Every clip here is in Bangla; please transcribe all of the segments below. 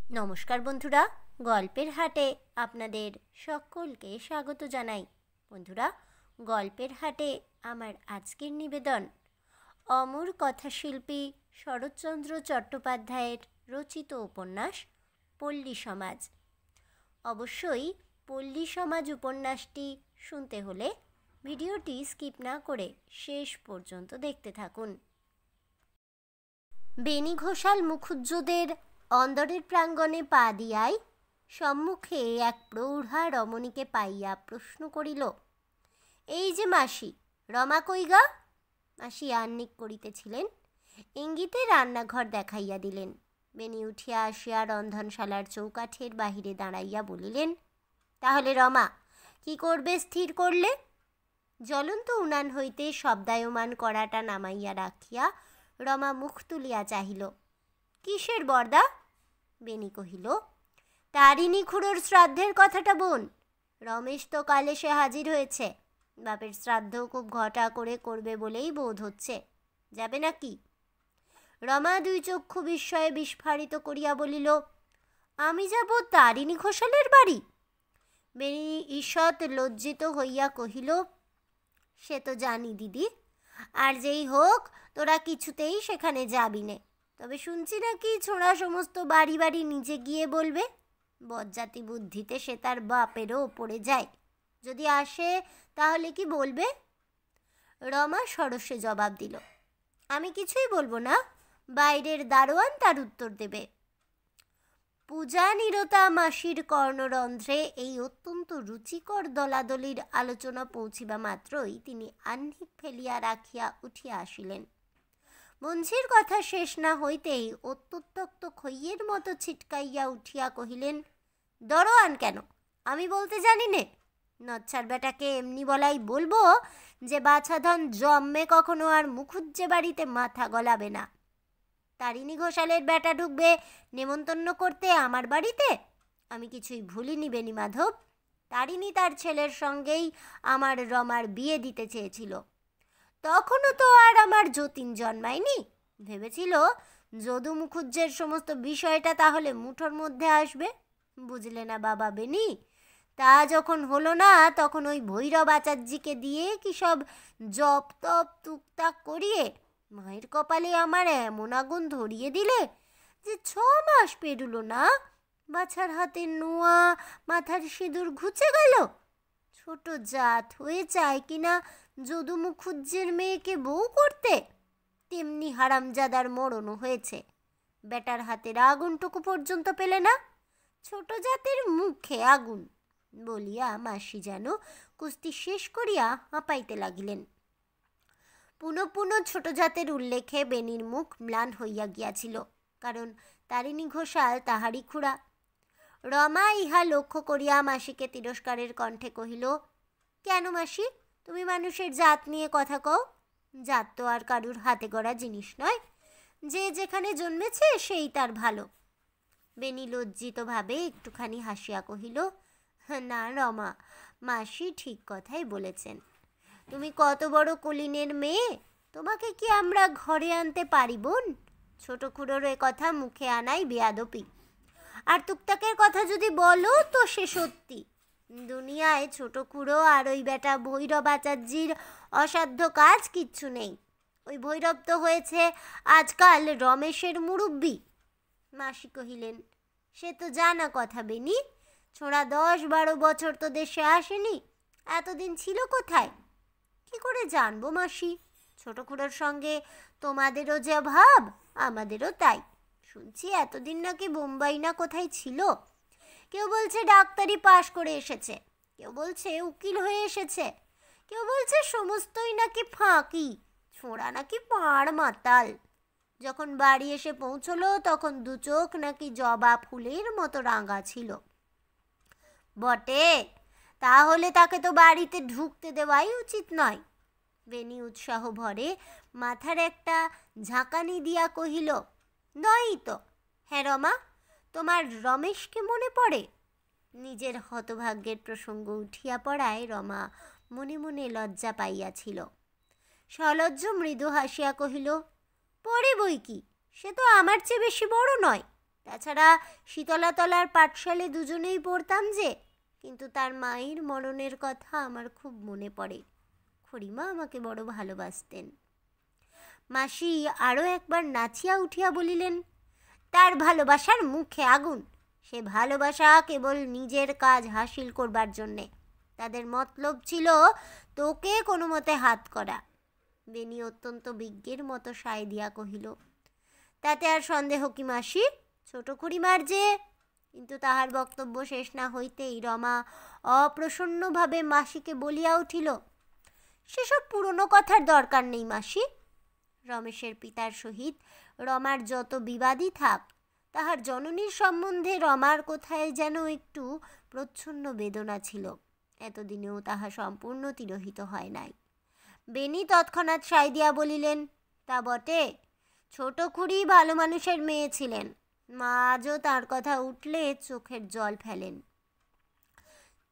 নমস্কার বন্ধুরা, গল্পের হাটে আপনাদের সকলকে স্বাগত জানাই। বন্ধুরা, গল্পের হাটে আমার আজকের নিবেদন অমর কথাশিল্পী শরৎচন্দ্র চট্টোপাধ্যায়ের রচিত উপন্যাস পল্লী সমাজ। অবশ্যই পল্লী সমাজ উপন্যাসটি শুনতে হলে ভিডিওটি স্কিপ না করে শেষ পর্যন্ত দেখতে থাকুন। বেনি ঘোষাল মুখুজ্জদের অন্দরের প্রাঙ্গণে পা দিয়াই সম্মুখে এক প্রৌঢ়া রমণীকে পাইয়া প্রশ্ন করিল, এই যে মাসি, রমা কইগা? মাসি আহ্নিক করিতেছিলেন, ইঙ্গিতে রান্নাঘর দেখাইয়া দিলেন। বেনি উঠিয়া আসিয়া রন্ধনশালার চৌকাঠের বাহিরে দাঁড়াইয়া বলিলেন, তাহলে রমা, কি করবে স্থির করলে? জ্বলন্ত উনান হইতে শব্দায়মান কড়াটা নামাইয়া রাখিয়া রমা মুখ তুলিয়া চাহিল। কিসের বরদা? বেনি কহিল, তারিণী খুড়োর শ্রাদ্ধের কথাটা বোন। রমেশ তো কালে সে হাজির হয়েছে, বাপের শ্রাদ্ধ খুব ঘটা করে করবে বলেই বোধ হচ্ছে। যাবে নাকি? রমা দুই চক্ষু বিস্ময়ে বিস্ফারিত করিয়া বলিল, আমি যাব তারিণী ঘোষালের বাড়ি? বেনি ঈষৎ লজ্জিত হইয়া কহিল, সে তো জানি দিদি, আর যেই হোক তোরা কিছুতেই সেখানে যাবি নে। তবে শুনছি নাকি ছোড়া সমস্ত বাড়ি বাড়ি নিজে গিয়ে বলবে। বজ্জাতি বুদ্ধিতে সে তার বাপেরও ওপরে যায়। যদি আসে তাহলে কি বলবে? রমা সরসে জবাব দিল, আমি কিছুই বলবো না, বাইরের দারোয়ান তার উত্তর দেবে। পূজা নিরতা মাসির কর্ণরন্ধ্রে এই অত্যন্ত রুচিকর দলাদলির আলোচনা পৌঁছিবা মাত্রই তিনি আহ্নিক ফেলিয়া রাখিয়া উঠিয়া আসিলেন। মঞ্জির কথা শেষ না হইতেই অত্যুত্তক্ত খইয়ের মতো ছিটকাইয়া উঠিয়া কহিলেন, দরোয়ান কেন? আমি বলতে জানি নে। নচ্ছার বেটাকে এমনি বলাই বলবো যে বাছাধন জন্মে কখনো আর মুখুজ্জে বাড়িতে মাথা গলাবে না। তারিণী ঘোষালের বেটা ঢুকবে নেমন্তন্ন করতে আমার বাড়িতে? আমি কিছুই ভুলিনি বেনি মাধব। তারিণী তার ছেলের সঙ্গেই আমার রমার বিয়ে দিতে চেয়েছিল। তখনও তো আর আমার যতীন জন্মায়নি। ভেবেছিল যদু মুখুজ্জের সমস্ত বিষয়টা তাহলে মুঠোর মধ্যে আসবে। বুঝলে না বাবা বেনি? তা যখন হলো না, তখন ওই ভৈরব আচার্যিকে দিয়ে কি সব জপ তপ টুকটাক করিয়ে মায়ের কপালে আমার এমন আগুন ধরিয়ে দিলে যে 6 মাস পেরুলো না, বাছার হাতের নোয়া, মাথার সিঁদুর ঘুচে গেল। ছোট জাত হয়ে চায় কিনা যদু মুখুজ্জের মেয়েকে বউ করতে, তেমনি হারামজাদার মরণও হয়েছে। বেটার হাতের আগুনটুকু পর্যন্ত পেলে না। ছোট জাতের মুখে আগুন বলিয়া মাসি যেন কুস্তি শেষ করিয়া হাঁপাইতে লাগিলেন। পুনঃ পুনঃ ছোট জাতের উল্লেখে বেনির মুখ ম্লান হইয়া গিয়াছিল, কারণ তারিণী ঘোষাল তাহারই খুড়া। রমা ইহা লক্ষ্য করিয়া মাসিকে তিরস্কারের কণ্ঠে কহিল, কেন মাসি, তুমি মানুষের জাত নিয়ে কথা কও? জাত তো আর কারুর হাতে গড়া জিনিস নয়, যে যেখানে জন্মেছে সেই তার ভালো। বেনি লজ্জিতভাবে একটুখানি হাসিয়া কহিল, না রমা, মাসি ঠিক কথাই বলেছেন। তুমি কত বড় কুলীনের মেয়ে, তোমাকে কি আমরা ঘরে আনতে পারি বোন? ছোট খুড়োর এ কথা মুখে আনাই বেয়াদপি। আর টুকটাকের কথা যদি বলো তো সে সত্যি। দুনিয়ায় ছোট খুড়ো আর ওই বেটা ভৈরব আচার্যির অসাধ্য কাজ কিচ্ছু নেই। ওই ভৈরব তো হয়েছে আজকাল রমেশের মুরব্বি। মাসি কহিলেন, সে তো জানা কথা বেনি, ছোড়া 10-12 বছর তো দেশে আসেনি, এতদিন ছিল কোথায়? কি করে জানবো মাসি? ছোট খুড়োর সঙ্গে তোমাদেরও যে ভাব, আমাদেরও তাই। শুনছি এতদিন নাকি বোম্বাই না কোথায় ছিল। কেউ বলছে ডাক্তারি পাশ করে এসেছে, কেউ বলছে উকিল হয়ে এসেছে, কেউ বলছে সমস্তই নাকি ফাঁকি, ছোড়া নাকি পাড় মাতাল। যখন বাড়ি এসে পৌঁছলো তখন দু চোখ নাকি জবা ফুলের মতো রাঙা ছিল। বটে, তাহলে তাকে তো বাড়িতে ঢুকতে দেওয়াই উচিত নয়। বেনি উৎসাহ ভরে মাথার একটা ঝাঁকানি দিয়া কহিল, নয়ই তো। হ্যাঁ রমা, তোমার রমেশকে মনে পড়ে? নিজের হতভাগ্যের প্রসঙ্গ উঠিয়া পড়ায় রমা মনে মনে লজ্জা পাইয়াছিল। সলজ্জ মৃদু হাসিয়া কহিল, পড়ে বই কি, সে তো আমার চেয়ে বেশি বড় নয়। তাছাড়া শীতলাতলার পাঠশালে দুজনেই পড়তাম যে, কিন্তু তার মায়ের মরণের কথা আমার খুব মনে পড়ে। খুড়িমা আমাকে বড় ভালোবাসতেন। মাসি আরও একবার নাচিয়া উঠিয়া বলিলেন, তার ভালোবাসার মুখে আগুন। সে ভালোবাসা কেবল নিজের কাজ হাসিল করবার জন্যে। তাদের মতলব ছিল তোকে কোনো মতে হাত করা। বেনি অত্যন্ত বিজ্ঞের মতো সায় দিয়া কহিল, তাতে আর সন্দেহ কি মাসি? ছোট খুড়িমার যে। কিন্তু তাহার বক্তব্য শেষ না হইতেই রমা অপ্রসন্নভাবে মাসিকে বলিয়া উঠিল, সেসব পুরনো কথার দরকার নেই মাসি। রমেশের পিতার সহিত রমার যত বিবাদই থাক, তাহার জননীর সম্বন্ধে রমার কোথায় যেন একটু প্রচ্ছন্ন বেদনা ছিল। এতদিনেও তাহা সম্পূর্ণ তিরোহিত হয় নাই। বেনি তৎক্ষণাৎ সায় দিয়া বলিলেন, তা বটে, ছোট খুড়ি ভালো মানুষের মেয়ে ছিলেন। মা আজও তাঁর কথা উঠলে চোখের জল ফেলেন।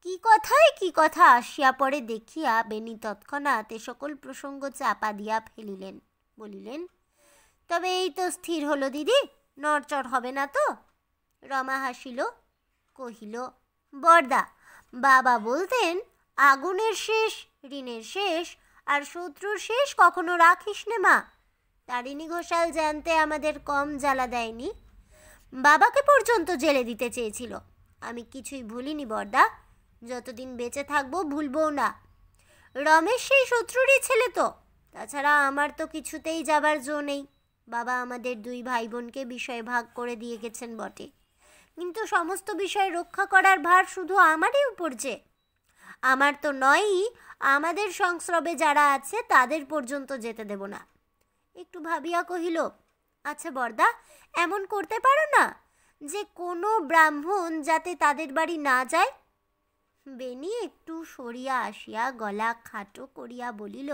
কি কথায় কি কথা আসিয়া পড়ে দেখিয়া বেনি তৎক্ষণাৎ এ সকল প্রসঙ্গ চাপা দিয়া ফেলিলেন। বলিলেন, তবে এই তো স্থির হলো দিদি, নড়চড় হবে না তো? রমা হাসিল, কহিল, বরদা, বাবা বলতেন, আগুনের শেষ ঋণের শেষ, আর শত্রুর শেষ কখনো রাখিস নে মা। তারিণী ঘোষাল জানতে আমাদের কম জ্বালা দেয়নি। বাবাকে পর্যন্ত জেলে দিতে চেয়েছিল। আমি কিছুই ভুলিনি বরদা, যতদিন বেঁচে থাকবো ভুলবও না। রমেশ সেই শত্রুরই ছেলে তো। তাছাড়া আমার তো কিছুতেই যাবার জো নেই। বাবা আমাদের দুই ভাই বোনকে বিষয় ভাগ করে দিয়ে গেছেন বটে, কিন্তু সমস্ত বিষয় রক্ষা করার ভার শুধু আমারই উপর যে। আমার তো নয়ই, আমাদের সংস্রবে যারা আছে তাদের পর্যন্ত যেতে দেব না। একটু ভাবিয়া কহিল, আচ্ছা বরদা, এমন করতে পারো না যে কোনো ব্রাহ্মণ যাতে তাদের বাড়ি না যায়? বেনি একটু সরিয়া আসিয়া গলা খাটো করিয়া বলিল,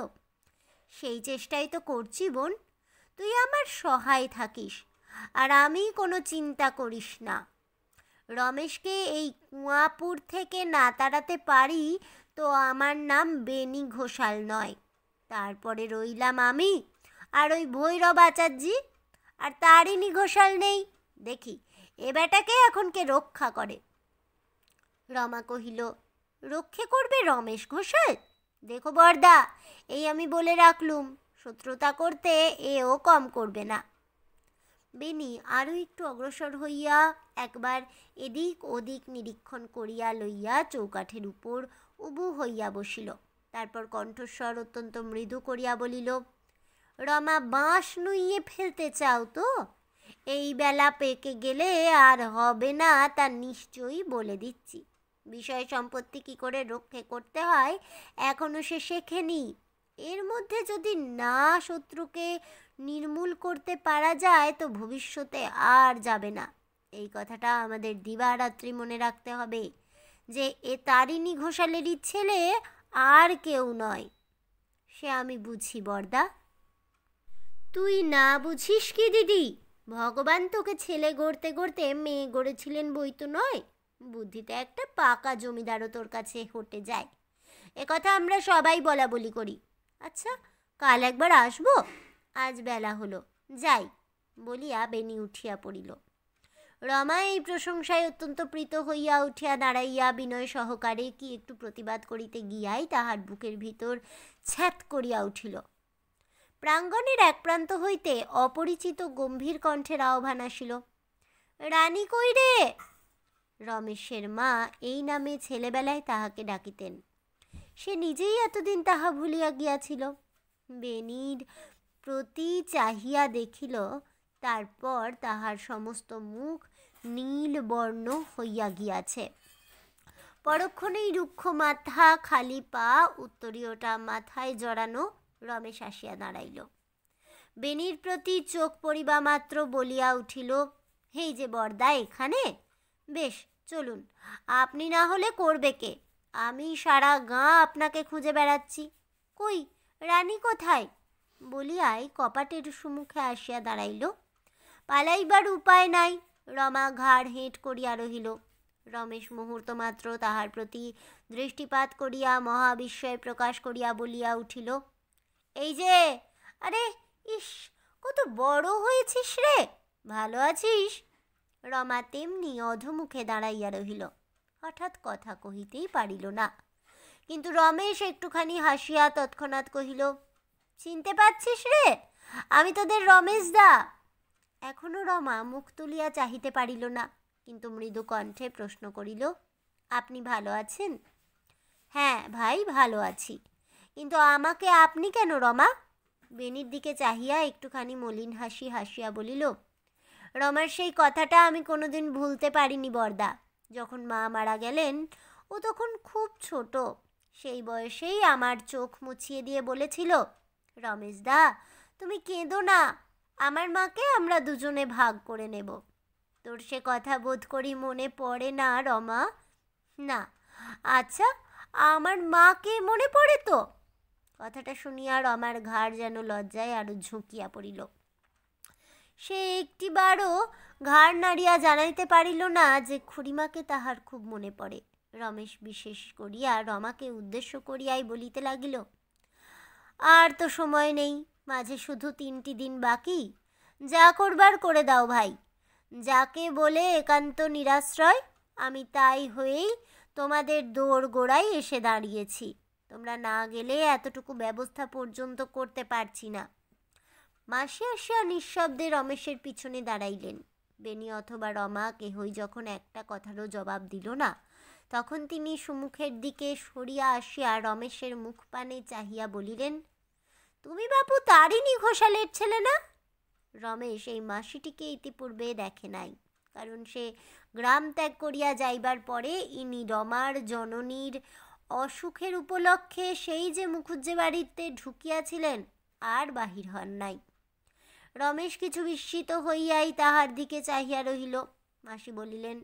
সেই চেষ্টাই তো করছি বোন। তুই আমার সহায় থাকিস, আর আমি কোনো চিন্তা করিস না। রমেশকে এই কুয়াপুর থেকে না তাড়াতে পারি তো আমার নাম বেনি ঘোষাল নয়। তারপরে রইলাম আমি আর ওই ভৈরব আচার্যি, আর তারিণী ঘোষাল নেই। দেখি এ বেটাকে এখন কে রক্ষা করে। রমা কহিল, রক্ষে করবে রমেশ ঘোষাল? দেখো বরদা, এই আমি বলে রাখলুম, শত্রুতা করতে এও কম করবে না। বেনি আরও একটু অগ্রসর হইয়া একবার এদিক ওদিক নিরীক্ষণ করিয়া লইয়া চৌকাঠের উপর উবু হইয়া বসিল। তারপর কণ্ঠস্বর অত্যন্ত মৃদু করিয়া বলিল, রমা, বাঁশ নুইয়ে ফেলতে চাও তো? এই বেলা পেকে গেলে আর হবে না, তা নিশ্চয়ই বলে দিচ্ছি। বিষয় সম্পত্তি কি করে রক্ষে করতে হয় এখনো সে শেখেনি। এর মধ্যে যদি না শত্রুকে নির্মূল করতে পারা যায় তো ভবিষ্যতে আর যাবে না। এই কথাটা আমাদের দিবারাত্রি মনে রাখতে হবে যে এ তারিণী ঘোষালেরই ছেলে, আর কেউ নয়। সে আমি বুঝি বরদা। তুই না বুঝিস কি দিদি? ভগবান তোকে ছেলে গড়তে গড়তে মেয়ে গড়েছিলেন বই তো নয়। বুদ্ধিতে একটা পাকা জমিদারও তোর কাছে হটে যায়। একথা আমরা সবাই বলা বলি করি। আচ্ছা, কাল একবার আসবো, আজ বেলা হলো, যাই বলিয়া বেনি উঠিয়া পড়িল। রমা এই প্রশংসায় অত্যন্ত প্রীত হইয়া উঠিয়া দাঁড়াইয়া বিনয় সহকারে কি একটু প্রতিবাদ করিতে গিয়াই তাহার বুকের ভিতর ছ্যাত করিয়া উঠিল। প্রাঙ্গণের এক প্রান্ত হইতে অপরিচিত গম্ভীর কণ্ঠের আহ্বান আসিল, রানী কই রে? রমেশের মা এই নামে ছেলেবেলায় তাহাকে ডাকিতেন। সে নিজেই এতদিন তাহা ভুলিয়া গিয়াছিল। বেনির প্রতি চাহিয়া দেখিল, তারপর তাহার সমস্ত মুখ নীল বর্ণ হইয়া গিয়াছে। পরক্ষণেই রুক্ষ মাথা, খালি পা, উত্তরীয়টা মাথায় জড়ানো রমেশ আসিয়া দাঁড়াইল। বেনির প্রতি চোখ পড়িবা মাত্র বলিয়া উঠিল, এই যে বরদা এখানে? বেশ, চলুন। আপনি না হলে করবে কে? আমি সারা গাঁ আপনাকে খুঁজে বেড়াচ্ছি। কই, রানী কোথায়? বলিয়াই কপাটের সম্মুখে আসিয়া দাঁড়াইল। পালাইবার উপায় নাই। রমা ঘাড় হেঁট করিয়া রহিল। রমেশ মুহূর্ত মাত্র তাহার প্রতি দৃষ্টিপাত করিয়া মহাবিস্ময় প্রকাশ করিয়া বলিয়া উঠিল, এই যে, আরে ইস, কত বড় হয়েছিস রে! ভালো আছিস? রমা তেমনি অধমুখে দাঁড়াইয়া রহিল, হঠাৎ কথা কহিতেই পারিল না। কিন্তু রমেশ একটুখানি হাসিয়া তৎক্ষণাৎ কহিল, চিনতে পারছিস রে, আমি তোদের রমেশ দা। এখনো রমা মুখ তুলিয়া চাহিতে পারিল না, কিন্তু মৃদু কণ্ঠে প্রশ্ন করিল, আপনি ভালো আছেন? হ্যাঁ ভাই, ভালো আছি, কিন্তু আমাকে আপনি কেন রমা? বেনির দিকে চাহিয়া একটুখানি মলিন হাসি হাসিয়া বলিল, রমার সেই কথাটা আমি কোনোদিন ভুলতে পারিনি বরদা। যখন মা মারা গেলেন ও তখন খুব ছোট, সেই বয়সেই আমার চোখ মুছিয়ে দিয়ে বলেছিল, রমেশ দা তুমি কেঁদো না, আমার মাকে আমরা দুজনে ভাগ করে নেব। তোর সে কথা বোধ করি মনে পড়ে না রমা? না। আচ্ছা, আমার মাকে মনে পড়ে তো? কথাটা শুনিয়া রমার ঘাড় যেন লজ্জায় আরো ঝুঁকিয়া পড়িল। সে একটিবারও ঘাড় নাড়িয়া জানাইতে পারিল না যে খুড়িমাকে তাহার খুব মনে পড়ে। রমেশ বিশেষ করিয়া রমাকে উদ্দেশ্য করিয়াই বলিতে লাগিল, আর তো সময় নেই, মাঝে শুধু 3টি দিন বাকি, যা করবার করে দাও ভাই। যাকে বলে একান্ত নিরাশ্রয়, আমি তাই হয়েই তোমাদের দোর গোড়ায় এসে দাঁড়িয়েছি। তোমরা না গেলে এতটুকু ব্যবস্থা পর্যন্ত করতে পারছি না। মাসি আসিয়া নিঃশব্দে রমেশের পিছনে দাঁড়াইলেন। বেনি অথবা রমা কেহই যখন একটা কথারও জবাব দিল না, তখন তিনি সুমুখের দিকে সরিয়া আসিয়া রমেশের মুখ পানে চাহিয়া বলিলেন, তুমি বাপু তারিণী ঘোষালের ছেলে না? রমেশ এই মাসিটিকে ইতিপূর্বে দেখে নাই, কারণ সে গ্রাম ত্যাগ করিয়া যাইবার পরে ইনি রমার জননীর অসুখের উপলক্ষে সেই যে মুখুজ্জে বাড়িতে ঢুকিয়াছিলেন, আর বাহির হন নাই। রমেশ কিছু বিস্মিত হইয়াই তাহার দিকে চাহিয়া রহিল। মাসি বলিলেন,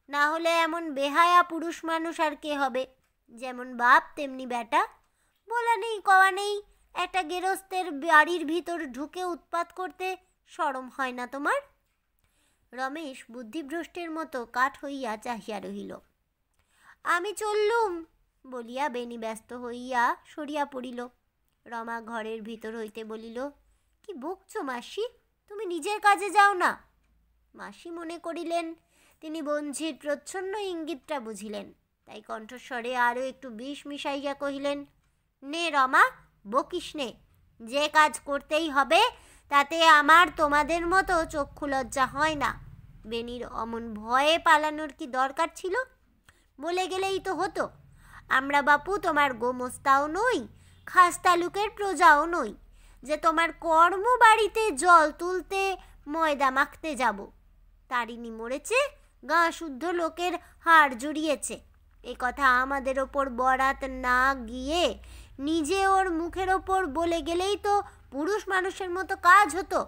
না হলে এমন বেহায়া পুরুষ মানুষ আর কে হবে? যেমন বাপ তেমনি বেটা, বলা নেই কওয়া নেই, একটা গেরস্তের বাড়ির ভিতর ঢুকে উৎপাত করতে শরম হয় না তোমার? রমেশ বুদ্ধিভ্রষ্টের মতো কাঠ হইয়া চাহিয়া রহিল। আমি চললুম বলিয়া বেনি ব্যস্ত হইয়া সরিয়া পড়িল। রমা ঘরের ভিতর হইতে বলিল, কি বকছো মাসি, তুমি নিজের কাজে যাও না? মাসি মনে করিলেন তিনি বঞ্ঝির প্রচ্ছন্ন ইঙ্গিতটা বুঝিলেন, তাই কণ্ঠস্বরে আরও একটু বিষ মিশাইয়া কহিলেন, নে রমা, বকিস নে, যে কাজ করতেই হবে তাতে আমার তোমাদের মতো চক্ষু লজ্জা হয় না। বেনির অমন ভয়ে পালানোর কি দরকার ছিল? বলে গেলেই তো হতো। আমরা বাপু তোমার গোমস্তাও নই, খাস তালুকের প্রজাও নই যে তোমার কর্ম বাড়িতে জল তুলতে ময়দা মাখতে যাব। তারিণী মরেছে, গাঁ শুদ্ধ লোকের হাড় জুড়িয়েছে, এ কথা আমাদের ওপর বরাত না গিয়ে নিজে ওর মুখের ওপর বলে গেলেই তো পুরুষ মানুষের মতো কাজ হতো।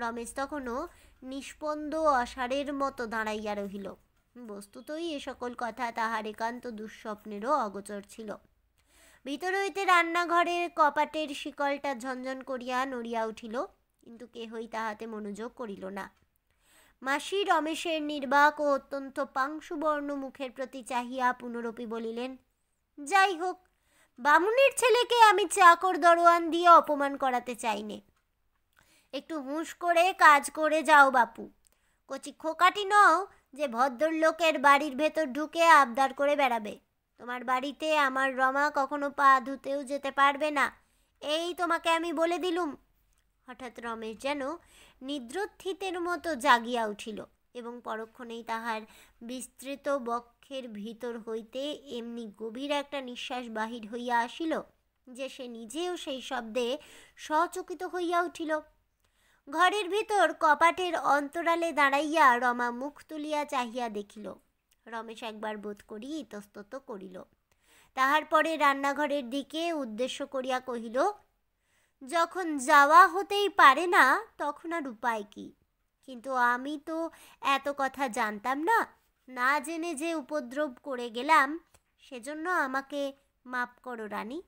রমেশ তখনও নিষ্পন্দ অসারের মতো দাঁড়াইয়া রহিল। বস্তুতই এ সকল কথা তাহার একান্ত দুঃস্বপ্নেরও অগোচর ছিল। ভিতর হইতে রান্নাঘরের কপাটের শিকলটা ঝনঝন করিয়া নড়িয়া উঠিল, কিন্তু কেহই তাহাতে মনোযোগ করিল না। মাসি রমেশের নির্বাক ও অত্যন্ত পাংশুবর্ণ মুখের প্রতি চাহিয়া পুনরপি বলিলেন, যাই হোক, বামুনের ছেলেকে আমি চাকর দরোয়ান দিয়ে অপমান করাতে চাইনে। একটু হুঁশ করে কাজ করে যাও বাপু। কচি খোকাটি নও যে ভদ্রলোকের বাড়ির ভেতর ঢুকে আবদার করে বেড়াবে। তোমার বাড়িতে আমার রমা কখনো পা ধুতেও যেতে পারবে না, এই তোমাকে আমি বলে দিলুম। হঠাৎ রমেশ যেন নিদ্রোত্থিতের মতো জাগিয়া উঠিল এবং পরক্ষণেই তাহার বিস্তৃত বক্ষের ভিতর হইতে এমনি গভীর একটা নিঃশ্বাস বাহির হইয়া আসিল যে সে নিজেও সেই শব্দে সচকিত হইয়া উঠিল। ঘরের ভিতর কপাটের অন্তরালে দাঁড়াইয়া রমা মুখ তুলিয়া চাহিয়া দেখিল। রমেশ একবার বোধ করি ইতস্তত করিল, তাহার পরে রান্নাঘরের দিকে উদ্দেশ্য করিয়া কহিল, যখন যাওয়া হতেই পারে না তখন আর উপায় কি? কিন্তু আমি তো এত কথা জানতাম না, না জেনে যে উপদ্রব করে গেলাম, সেজন্য আমাকে মাপ করো রানী,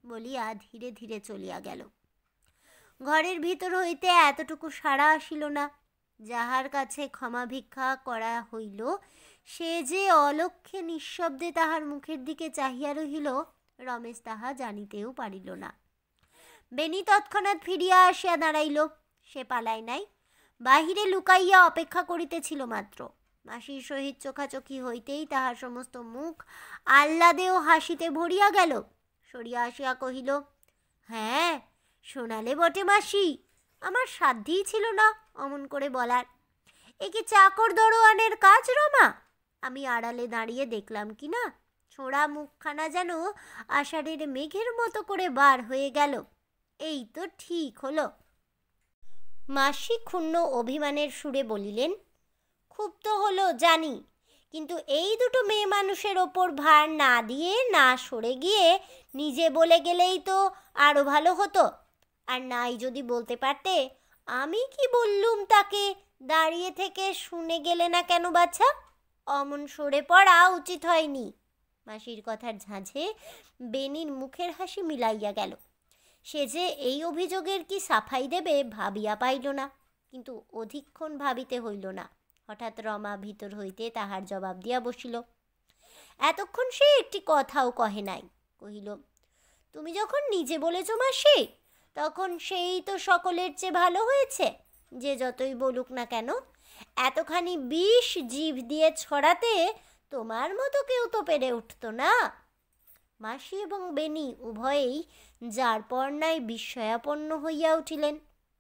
বলিয়া ধীরে ধীরে চলিয়া গেল। ঘরের ভিতর হইতে এতটুকু সাড়া আসিল না। যাহার কাছে ক্ষমা ভিক্ষা করা হইল সে যে অলক্ষ্যে নিঃশব্দে তাহার মুখের দিকে চাহিয়া রহিল, রমেশ তাহা জানিতেও পারিল না। বেনি তৎক্ষণাৎ ফিরিয়া আসিয়া দাঁড়াইল। সে পালায় নাই, বাহিরে লুকাইয়া অপেক্ষা করিতেছিল মাত্র। মাসির সহিত চোখাচোখি হইতেই তাহার সমস্ত মুখ আহ্লাদে ও হাসিতে ভরিয়া গেল। সরিয়া আসিয়া কহিল, হ্যাঁ শোনালে বটে মাসি, আমার সাধ্যই ছিল না অমন করে বলার। এ কি চাকর দরোয়ানের কাজ রমা? আমি আড়ালে দাঁড়িয়ে দেখলাম কি না, ছোড়া মুখখানা যেন আষাঢ়ের মেঘের মতো করে বার হয়ে গেল। এই তো ঠিক হলো। মাসি ক্ষুণ্ণ অভিমানের সুরে বলিলেন, খুব তো হলো জানি, কিন্তু এই দুটো মেয়ে মানুষের ওপর ভার না দিয়ে না সরে গিয়ে নিজে বলে গেলেই তো আরও ভালো হতো। আর নাই যদি বলতে পারতে, আমি কি বললুম তাকে দাঁড়িয়ে থেকে শুনে গেলে না কেন বাছা? অমন সরে পড়া উচিত হয়নি। মাসির কথার ঝাঁঝে বেনির মুখের হাসি মিলাইয়া গেল। সে যে এই অভিযোগের কি সাফাই দেবে ভাবিয়া পাইল না, কিন্তু অধিকক্ষণ ভাবিতে হইল না। হঠাৎ রমা ভিতর হইতে তাহার জবাব দিয়া বসিল। এতক্ষণ সে একটি কথাও কহে নাই। কহিল, তুমি যখন নিজে বলেছ মাসি, তখন সেই তো সকলের চেয়ে ভালো হয়েছে। যে যতই বলুক না কেন, এতখানি বিষ জিভ দিয়ে ছড়াতে তোমার মতো কেউ তো পেরে উঠত না। মাসি এবং বেনি উভয়েই যার পর নাই বিস্ময়াপন্ন হইয়া উঠিলেন।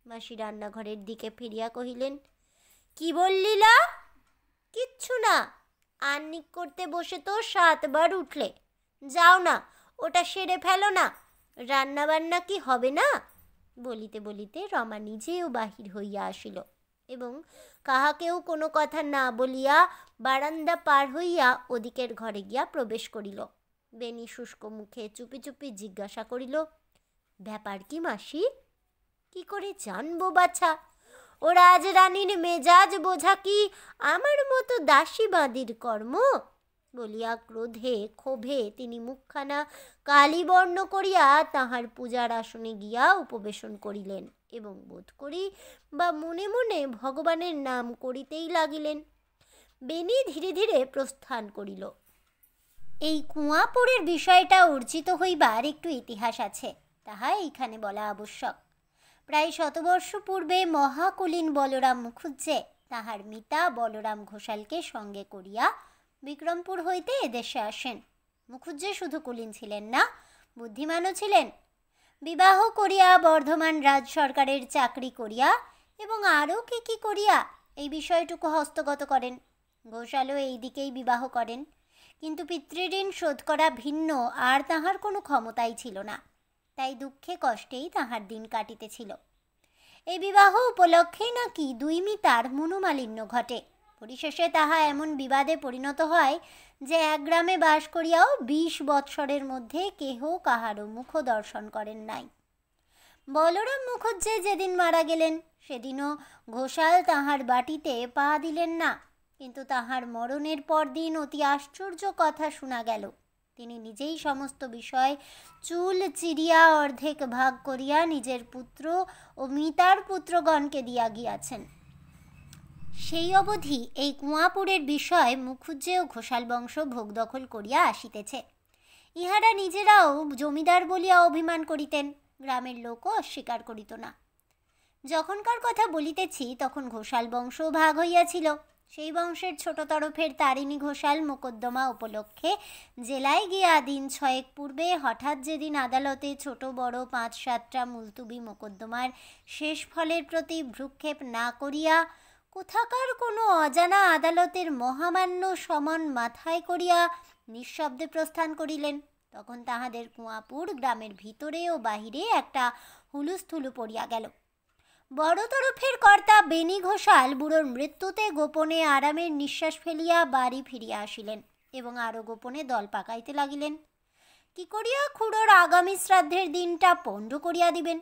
মাসি রান্নাঘরের দিকে ফিরিয়া কহিলেন, কি বললিলা? কিচ্ছু না, আন্নিক করতে বসে তো 7 বার উঠলে। যাও না, ওটা সেরে ফেলো না, রান্না বান্না কি হবে না? বলিতে বলিতে রমা নিজেও বাহির হইয়া আসিল এবং কাহাকেও কোনো কথা না বলিয়া বারান্দা পার হইয়া ওদিকের ঘরে গিয়া প্রবেশ করিল। বেনি শুষ্ক মুখে চুপি চুপি জিজ্ঞাসা করিল, ব্যাপার কি মাসি? কি করে জানবো বাছা? ও রাজরানীর মেজাজ বোঝা কি আমার মতো দাসী বাঁদির কর্ম? বলিয়া ক্রোধে ক্ষোভে তিনি মুখখানা কালিবর্ণ করিয়া তাহার পূজার আসনে গিয়া উপবেশন করিলেন এবং বোধ করি বা মনে মনে ভগবানের নাম করিতেই লাগিলেন। বেনি ধীরে ধীরে প্রস্থান করিল। এই কুয়াপুরের বিষয়টা অর্জিত হইবার একটু ইতিহাস আছে, তাহা এইখানে বলা আবশ্যক। প্রায় 100 বর্ষ পূর্বে মহাকুলীন বলরাম মুখুজ্জে তাহার মিতা বলরাম ঘোষালকে সঙ্গে করিয়া বিক্রমপুর হইতে এদেশে আসেন। মুখুজ্জে শুধু কুলীন ছিলেন না, বুদ্ধিমানও ছিলেন। বিবাহ করিয়া বর্ধমান রাজ সরকারের চাকরি করিয়া এবং আরও কি করিয়া এই বিষয়টুকু হস্তগত করেন। ঘোষালও এই দিকেই বিবাহ করেন, কিন্তু পিতৃঋণ শোধ করা ভিন্ন আর তাহার কোনো ক্ষমতাই ছিল না। তাই দুঃখে কষ্টেই তাহার দিন কাটিতেছিল। এই বিবাহ উপলক্ষেই নাকি দুই মিতার মনোমালিন্য ঘটে। পরিশেষে তাহা এমন বিবাদে পরিণত হয় যে এক গ্রামে বাস করিয়াও 20 বৎসরের মধ্যে কেহ কাহারও মুখ দর্শন করেন নাই। বলরাম মুখুজ্জে যেদিন মারা গেলেন সেদিনও ঘোষাল তাহার বাটিতে পা দিলেন না, কিন্তু তাহার মরণের পরদিন অতি আশ্চর্য কথা শোনা গেল। তিনি নিজেই সমস্ত বিষয় চুল চিরিয়া অর্ধেক ভাগ করিয়া নিজের পুত্র ও মিতার পুত্রগণকে দিয়া গিয়াছেন। সেই অবধি এই কুয়াপুরের বিষয় মুখুজ্জে ও ঘোষাল বংশ ভোগ দখল করিয়া আসিতেছে। ইহারা নিজেরাও জমিদার বলিয়া অভিমান করিতেন, গ্রামের লোকও অস্বীকার করিত না। যখনকার কথা বলিতেছি তখন ঘোষাল বংশ ভাগ হইয়াছিল। সেই বংশের ছোট তরফের তারিণী ঘোষাল মোকদ্দমা উপলক্ষে জেলায় গিয়া দিন 6 পূর্বে হঠাৎ যেদিন আদালতে ছোট বড় 5-7টা মুলতুবি মোকদ্দমার শেষ ফলের প্রতি ভ্রুক্ষেপ না করিয়া কোথাকার কোনো অজানা আদালতের মহামান্য সমন মাথায় করিয়া নিঃশব্দে প্রস্থান করিলেন, তখন তাহাদের কুয়াপুর গ্রামের ভিতরে ও বাহিরে একটা হুলুস্থুলু পড়িয়া গেল। বড় তরফের কর্তা বেনি ঘোষাল বুড়োর মৃত্যুতে গোপনে আরামের নিঃশ্বাস ফেলিয়া বাড়ি ফিরিয়া আসিলেন এবং আরও গোপনে দল পাকাইতে লাগিলেন। কি করিয়া খুড়োর আগামী শ্রাদ্ধের দিনটা পণ্ড করিয়া দিবেন।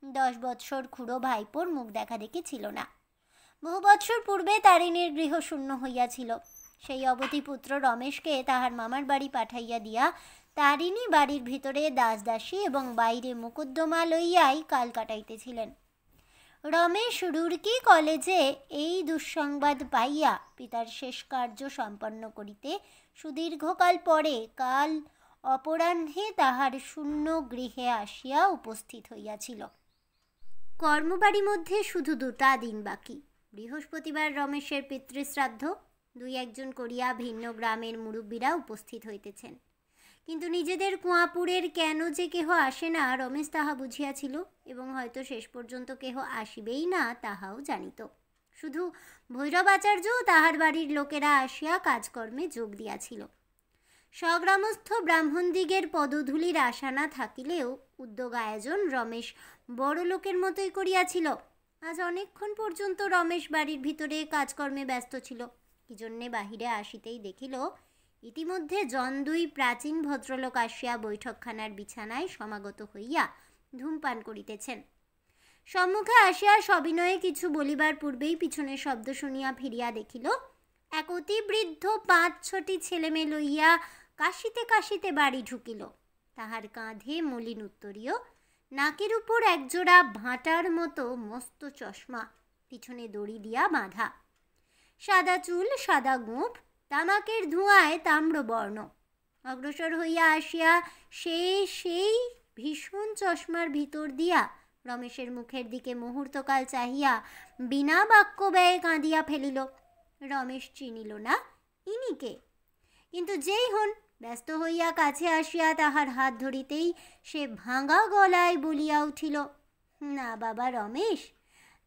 10 বৎসর খুড়ো ভাইপোর মুখ দেখা দেখি ছিল না। বহু বৎসর পূর্বে তারিণীর গৃহ শূন্য হইয়াছিল। সেই অবধি পুত্র রমেশকে তাহার মামার বাড়ি পাঠাইয়া দিয়া তারিণী বাড়ির ভিতরে দাসদাসী এবং বাইরে মোকদ্দমা লইয়াই কাল কাটাইতেছিলেন। রমেশ রুড়কি কলেজে এই দুঃসংবাদ পাইয়া পিতার শেষ কার্য সম্পন্ন করিতে সুদীর্ঘকাল পরে কাল অপরাহ্নে তাহার শূন্য গৃহে আসিয়া উপস্থিত হইয়াছিল। কর্মবাড়ি মধ্যে শুধু 2টা দিন বাকি। বৃহস্পতিবার রমেশের পিতৃশ্রাদ্ধ। দুই একজন করিয়া ভিন্ন গ্রামের মুরব্বীরা উপস্থিত হইতেছেন, কিন্তু নিজেদের কুয়াপুরের কেন যে কেহ আসে না রমেশ তাহা বুঝিয়াছিল, এবং হয়তো শেষ পর্যন্ত কেহ আসিবেই না তাহাও জানিত। শুধু ভৈরবাচার্য তাহার বাড়ির লোকেরা আসিয়া কাজকর্মে যোগ দিয়াছিল। স্বগ্রামস্থ ব্রাহ্মণদিগের পদধূলির আশা না থাকিলেও উদ্যোগ আয়োজন রমেশ বড় লোকের মতোই করিয়াছিল। আজ অনেকক্ষণ পর্যন্ত রমেশ বাড়ির ভিতরে কাজকর্মে ব্যস্ত ছিল। কি জন্যে বাহিরে আসিতেই দেখিল ইতিমধ্যে দুই প্রাচীন ভদ্রলোক আসিয়া বৈঠকখানার বিছানায় সমাগত হইয়া ধূমপান করিতেছেন। সম্মুখে আসিয়া সবিনয়ে কিছু বলিবার পূর্বেই পিছনের শব্দ শুনিয়া ফিরিয়া দেখিল এক অতি বৃদ্ধ ৫-৬টি ছেলেমেয়ে লইয়া কাশিতে কাশিতে বাড়ি ঢুকিল। তাহার কাঁধে মলিন উত্তরীয়, নাকের উপর একজোড়া ভাঁটার মতো মস্ত চশমা, পিছনে দড়ি দিয়া বাঁধা, সাদা চুল, সাদা গোঁফ, তামাকের ধোঁয়ায় তাম্রবর্ণ। অগ্রসর হইয়া আসিয়া সেই ভীষণ চশমার ভিতর দিয়া রমেশের মুখের দিকে মুহূর্তকাল চাহিয়া বিনা বাক্য ব্যয়ে কাঁদিয়া ফেলিল। রমেশ চিনিল না ইনিকে, কিন্তু যেই হন ব্যস্ত হইয়া কাছে আসিয়া তাহার হাত ধরিতেই সে ভাঙা গলায় বলিয়া উঠিল, না বাবা রমেশ,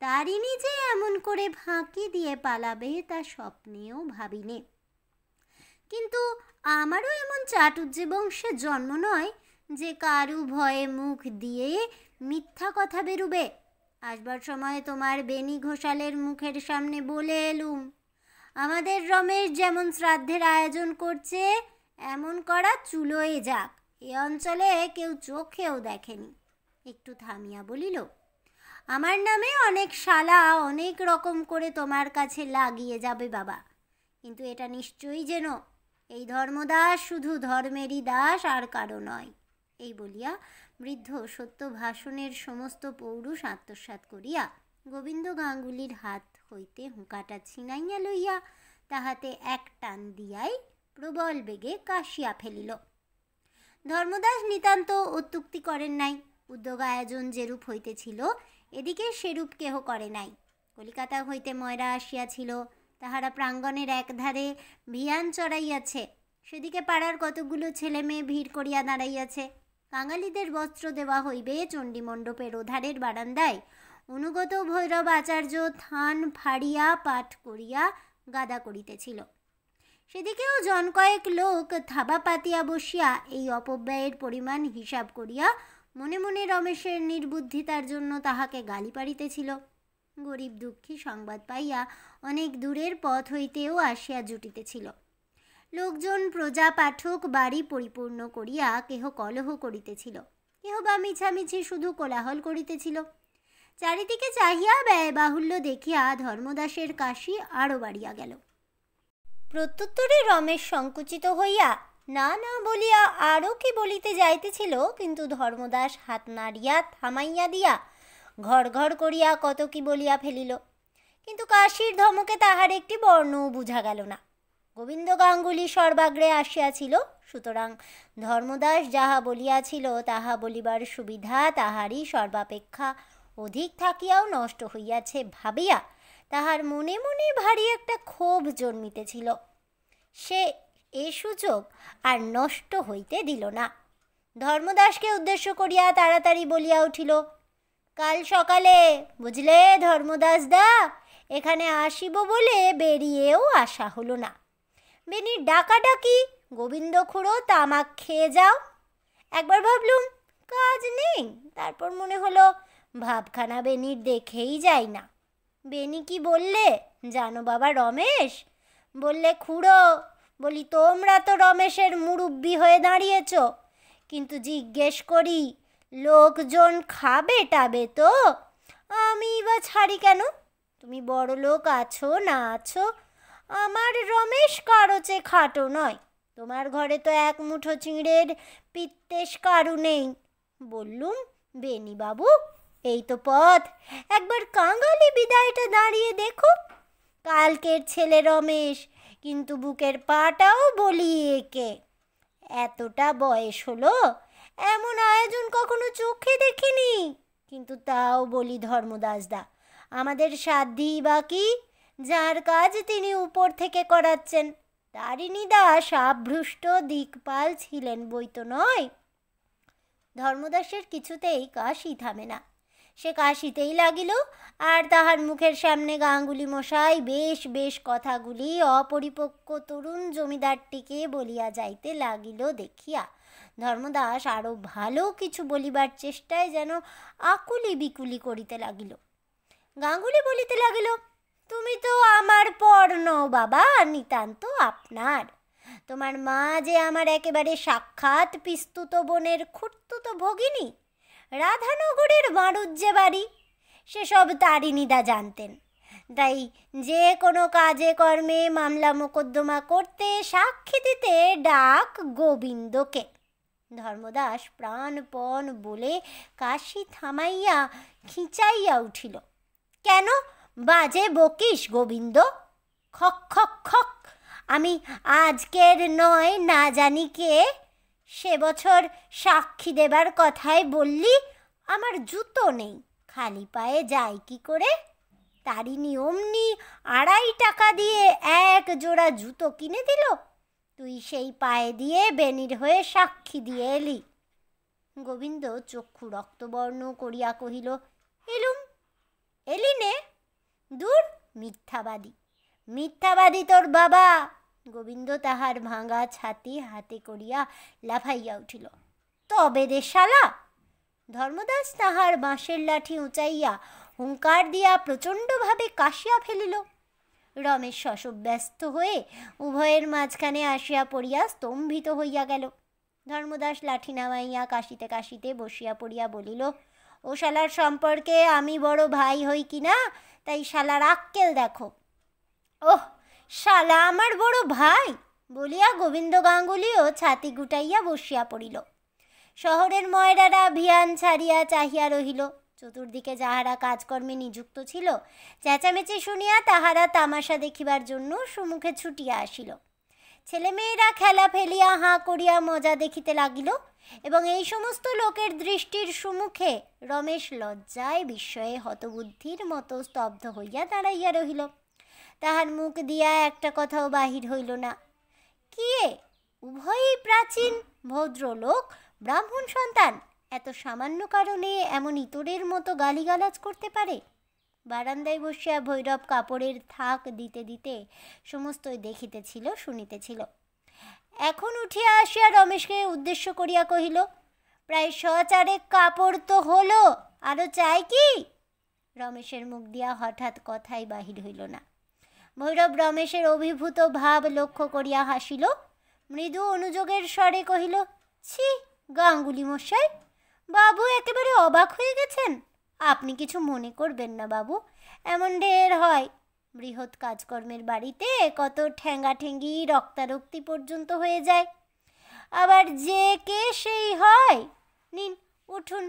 তারিণী যে এমন করে ফাঁকি দিয়ে পালাবে তা স্বপ্নেও ভাবিনে। কিন্তু আমারও এমন চাটুজ্জে বংশে জন্ম নয় যে কারু ভয়ে মুখ দিয়ে মিথ্যা কথা বেরুবে। আসবার সময় তোমার বেনি ঘোষালের মুখের সামনে বলে এলুম, আমাদের রমেশ যেমন শ্রাদ্ধের আয়োজন করছে এমন করা চুলোয় যাক, এ অঞ্চলে কেউ চোখেও দেখেনি। একটু থামিয়া বলিল, আমার নামে অনেক শালা অনেক রকম করে তোমার কাছে লাগিয়ে যাবে বাবা, কিন্তু এটা নিশ্চয়ই যেন এই ধর্মদাস শুধু ধর্মেরই দাস আর কারো নয়। এই বলিয়া বৃদ্ধ সত্য ভাষণের সমস্ত পৌরুষ আত্মসাৎ করিয়া গোবিন্দ গাঙ্গুলির হাত হইতে হুঁকাটা ছিনাইয়া লইয়া তাহাতে এক টান দিয়াই প্রবল বেগে কাশিয়া ফেলিল। ধর্মদাস নিতান্ত অত্যুক্তি করেন নাই। উদ্যোগ আয়োজন যেরূপ হইতেছিল এদিকে সেরূপ কেহ করে নাই। কলিকাতা হইতে ময়রা আসিয়াছিল, তাহারা প্রাঙ্গণের একধারে ভিয়ান চড়াইয়াছে, সেদিকে পাড়ার কতগুলো ছেলে মেয়ে ভিড় করিয়া দাঁড়াইয়াছে। কাঙালিদের বস্ত্র দেওয়া হইবে চণ্ডীমণ্ডপের ওধারের বারান্দায় অনুগত ভৈরব আচার্য থান ফাড়িয়া পাঠ করিয়া গাদা করিতেছিল। সেদিকেও জন কয়েক লোক থাবা পাতিয়া বসিয়া এই অপব্যয়ের পরিমাণ হিসাব করিয়া মনে মনে রমেশের নির্বুদ্ধিতার জন্য তাহাকে গালি পাড়িতেছিল। গরিব দুঃখী সংবাদ পাইয়া অনেক দূরের পথ হইতেও আসিয়া জুটিতেছিল। লোকজন প্রজা পাঠক বাড়ি পরিপূর্ণ করিয়া কেহ কলহ করিতেছিল, কেহ বা মিছামিছি শুধু কোলাহল করিতেছিল। চারিদিকে চাহিয়া ব্যয়বাহুল্য দেখিয়া ধর্মদাসের কাশি আরও বাড়িয়া গেল। প্রত্যুত্তরে রমেশ সংকুচিত হইয়া না না বলিয়া আরও কি বলিতে যাইতেছিল, কিন্তু ধর্মদাস হাত নাড়িয়া থামাইয়া দিয়া ঘর ঘর করিয়া কত কি বলিয়া ফেলিল। কিন্তু কাশির ধমকে তাহার একটি বর্ণও বুঝা গেল না। গোবিন্দ গাঙ্গুলি সর্বাগ্রে আসিয়াছিল, সুতরাং ধর্মদাস যাহা বলিয়াছিল তাহা বলিবার সুবিধা তাহারই সর্বাপেক্ষা অধিক থাকিয়াও নষ্ট হইয়াছে ভাবিয়া তাহার মনে মনে ভারী একটা ক্ষোভ জন্মিতেছিল। সে এ সুযোগ আর নষ্ট হইতে দিল না। ধর্মদাসকে উদ্দেশ্য করিয়া তাড়াতাড়ি বলিয়া উঠিল, কাল সকালে বুঝলে ধর্মদাস দা, এখানে আসিব বলে বেরিয়েও আসা হলো না। বেনির ডাকাডাকি, গোবিন্দ খুড়ো তামাক খেয়ে যাও। একবার ভাবলুম কাজ নেই, তারপর মনে হলো ভাবখানা বেনির দেখেই যাই না। বেনি কি বললে জানো বাবা রমেশ? বললে, খুড়ো, বলি তোমরা তো রমেশের মুরব্বি হয়ে দাঁড়িয়েছ, কিন্তু জিজ্ঞেস করি লোকজন খাবে টাবে তো? আমি বা ছাড়ি কেন? তুমি বড় লোক আছো না আছো, আমার রমেশ কারো চেয়ে খাটো নয়। তোমার ঘরে তো এক মুঠো চিঁড়ের পিত্তেশ কারু নেই। বললুম, বেনি বাবু, এই তো পথ, একবার কাঙালি বিদায়টা দাঁড়িয়ে দেখো। কালকের ছেলে রমেশ, কিন্তু বুকের পাটাও বলি একে। এতটা বয়স হলো, এমন আয়োজন কখনো চোখে দেখিনি। কিন্তু তাও বলি ধর্মদাসদা, আমাদের সাধ্যই বা কি? যার কাজ তিনি উপর থেকে করাচ্ছেন। তারিণীদা সাবভ্রষ্ট দিকপাল ছিলেন বই তো নয়। ধর্মদাসের কিছুতেই কাশি থামে না। সে কাশিতেই লাগিল, আর তাহার মুখের সামনে গাঙ্গুলি মশাই বেশ বেশ কথাগুলি অপরিপক্ক তরুণ জমিদারটিকে বলিয়া যাইতে লাগিল দেখিয়া ধর্মদাস আরও ভালো কিছু বলিবার চেষ্টায় যেন আকুলি বিকুলি করিতে লাগিল। গাঙ্গুলি বলিতে লাগিল, তুমি তো আমার পর নও বাবা, নিতান্ত আপনার। তোমার মা যে আমার একেবারে সাক্ষাৎ পিস্তুত বোনের খুঁড়তুতো ভগিনী। রাধানগরের মারুজ্জে বাড়ি, সেসব তারিণীদা জানতেন। তাই যে কোনো কাজে কর্মে মামলা মোকদ্দমা করতে সাক্ষী দিতে ডাক গোবিন্দকে। ধর্মদাস প্রাণপণ বলে কাশি থামাইয়া খিঁচাইয়া উঠিল। কেন বাজে বকিস গোবিন্দ? খক খক খক। আমি আজকের নয় না জানি কে সে বছর সাক্ষী দেবার কথাই বললি। আমার জুতো নেই, খালি পায়ে যাই কি করে? তারিণী অমনি 2.5 টাকা দিয়ে 1 জোড়া জুতো কিনে দিল। তুই সেই পায়ে দিয়ে বেনির হয়ে সাক্ষী দিয়ে এলি। গোবিন্দ চক্ষু রক্তবর্ণ করিয়া কহিল, এলুম। এলি নে? দূর মিথ্যাবাদী, মিথ্যাবাদী তোর বাবা। গোবিন্দ তাহার ভাঙা ছাতি হাতে করিয়া লাফাইয়া উঠিল। তবে রে শালা! ধর্মদাস তাহার বাঁশের লাঠি উঁচাইয়া হুঙ্কার দিয়া প্রচণ্ডভাবে কাশিয়া ফেলিল। রমেশ শশব ব্যস্ত হয়ে উভয়ের মাঝখানে আসিয়া পড়িয়া স্তম্ভিত হইয়া গেল। ধর্মদাস লাঠি নামাইয়া কাশিতে কাশিতে বসিয়া পড়িয়া বলিল, ও শালার সম্পর্কে আমি বড় ভাই হই কিনা তাই শালার আক্কেল দেখো। ওহ, শালা আমার বড় ভাই বলিয়া গোবিন্দ গাঙ্গুলিও ছাতি গুটাইয়া বসিয়া পড়িল। শহরের ময়রারা ভিয়ান ছাড়িয়া চাহিয়া রহিল। চতুর্দিকে যাহারা কাজকর্মে নিযুক্ত ছিল চেঁচামেচি শুনিয়া তাহারা তামাশা দেখিবার জন্য সম্মুখে ছুটিয়া আসিল। ছেলেমেয়েরা খেলা ফেলিয়া হাঁ করিয়া মজা দেখিতে লাগিল, এবং এই সমস্ত লোকের দৃষ্টির সম্মুখে রমেশ লজ্জায় বিস্ময়ে হতবুদ্ধির মতো স্তব্ধ হইয়া দাঁড়াইয়া রহিল। তাহার মুখ দিয়া একটা কথাও বাহির হইল না। কি উভয়ই প্রাচীন ভদ্রলোক, ব্রাহ্মণ সন্তান, এত সামান্য কারণে এমন ইতরের মতো গালিগালাজ করতে পারে? বারান্দায় বসিয়া ভৈরব কাপড়ের থাক দিতে দিতে সমস্তই দেখিতেছিল, শুনিতেছিল। এখন উঠিয়া আসিয়া রমেশকে উদ্দেশ্য করিয়া কহিল, প্রায় 100 কাপড় তো হলো, আরও চাই কি? রমেশের মুখ দিয়া হঠাৎ কথাই বাহির হইল না। ভৈরব রমেশের অভিভূত ভাব লক্ষ্য করিয়া হাসিল। মৃদু অনুযোগের স্বরে কহিল, ছি গাঙ্গুলি মশাই, বাবু একেবারে অবাক হয়ে গেছেন। আপনি কিছু মনে করবেন না বাবু, এমন ঢের হয়। বৃহৎ কাজকর্মের বাড়িতে কত ঠেঙ্গাঠেঙ্গি রক্তারক্তি পর্যন্ত হয়ে যায়। আবার যে কে সেই হয়। নিন উঠুন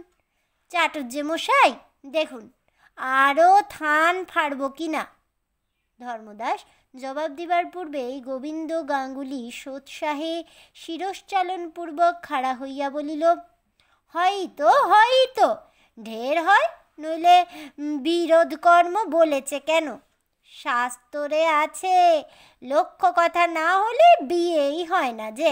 চাটুর্যে মশাই, দেখুন আরও থান ফাড়ব কি না। ধর্মদাস জবাব দিবার পূর্বেই গোবিন্দ গাঙ্গুলি সোৎসাহে শিরশ্চালনপূর্বক খাড়া হইয়া বলিল, হয়তো ঢের হয়, নইলে বিরোধ কর্ম বলেছে কেন? শাস্ত্রে আছে, লক্ষ্য কথা না হলে বিয়েই হয় না যে।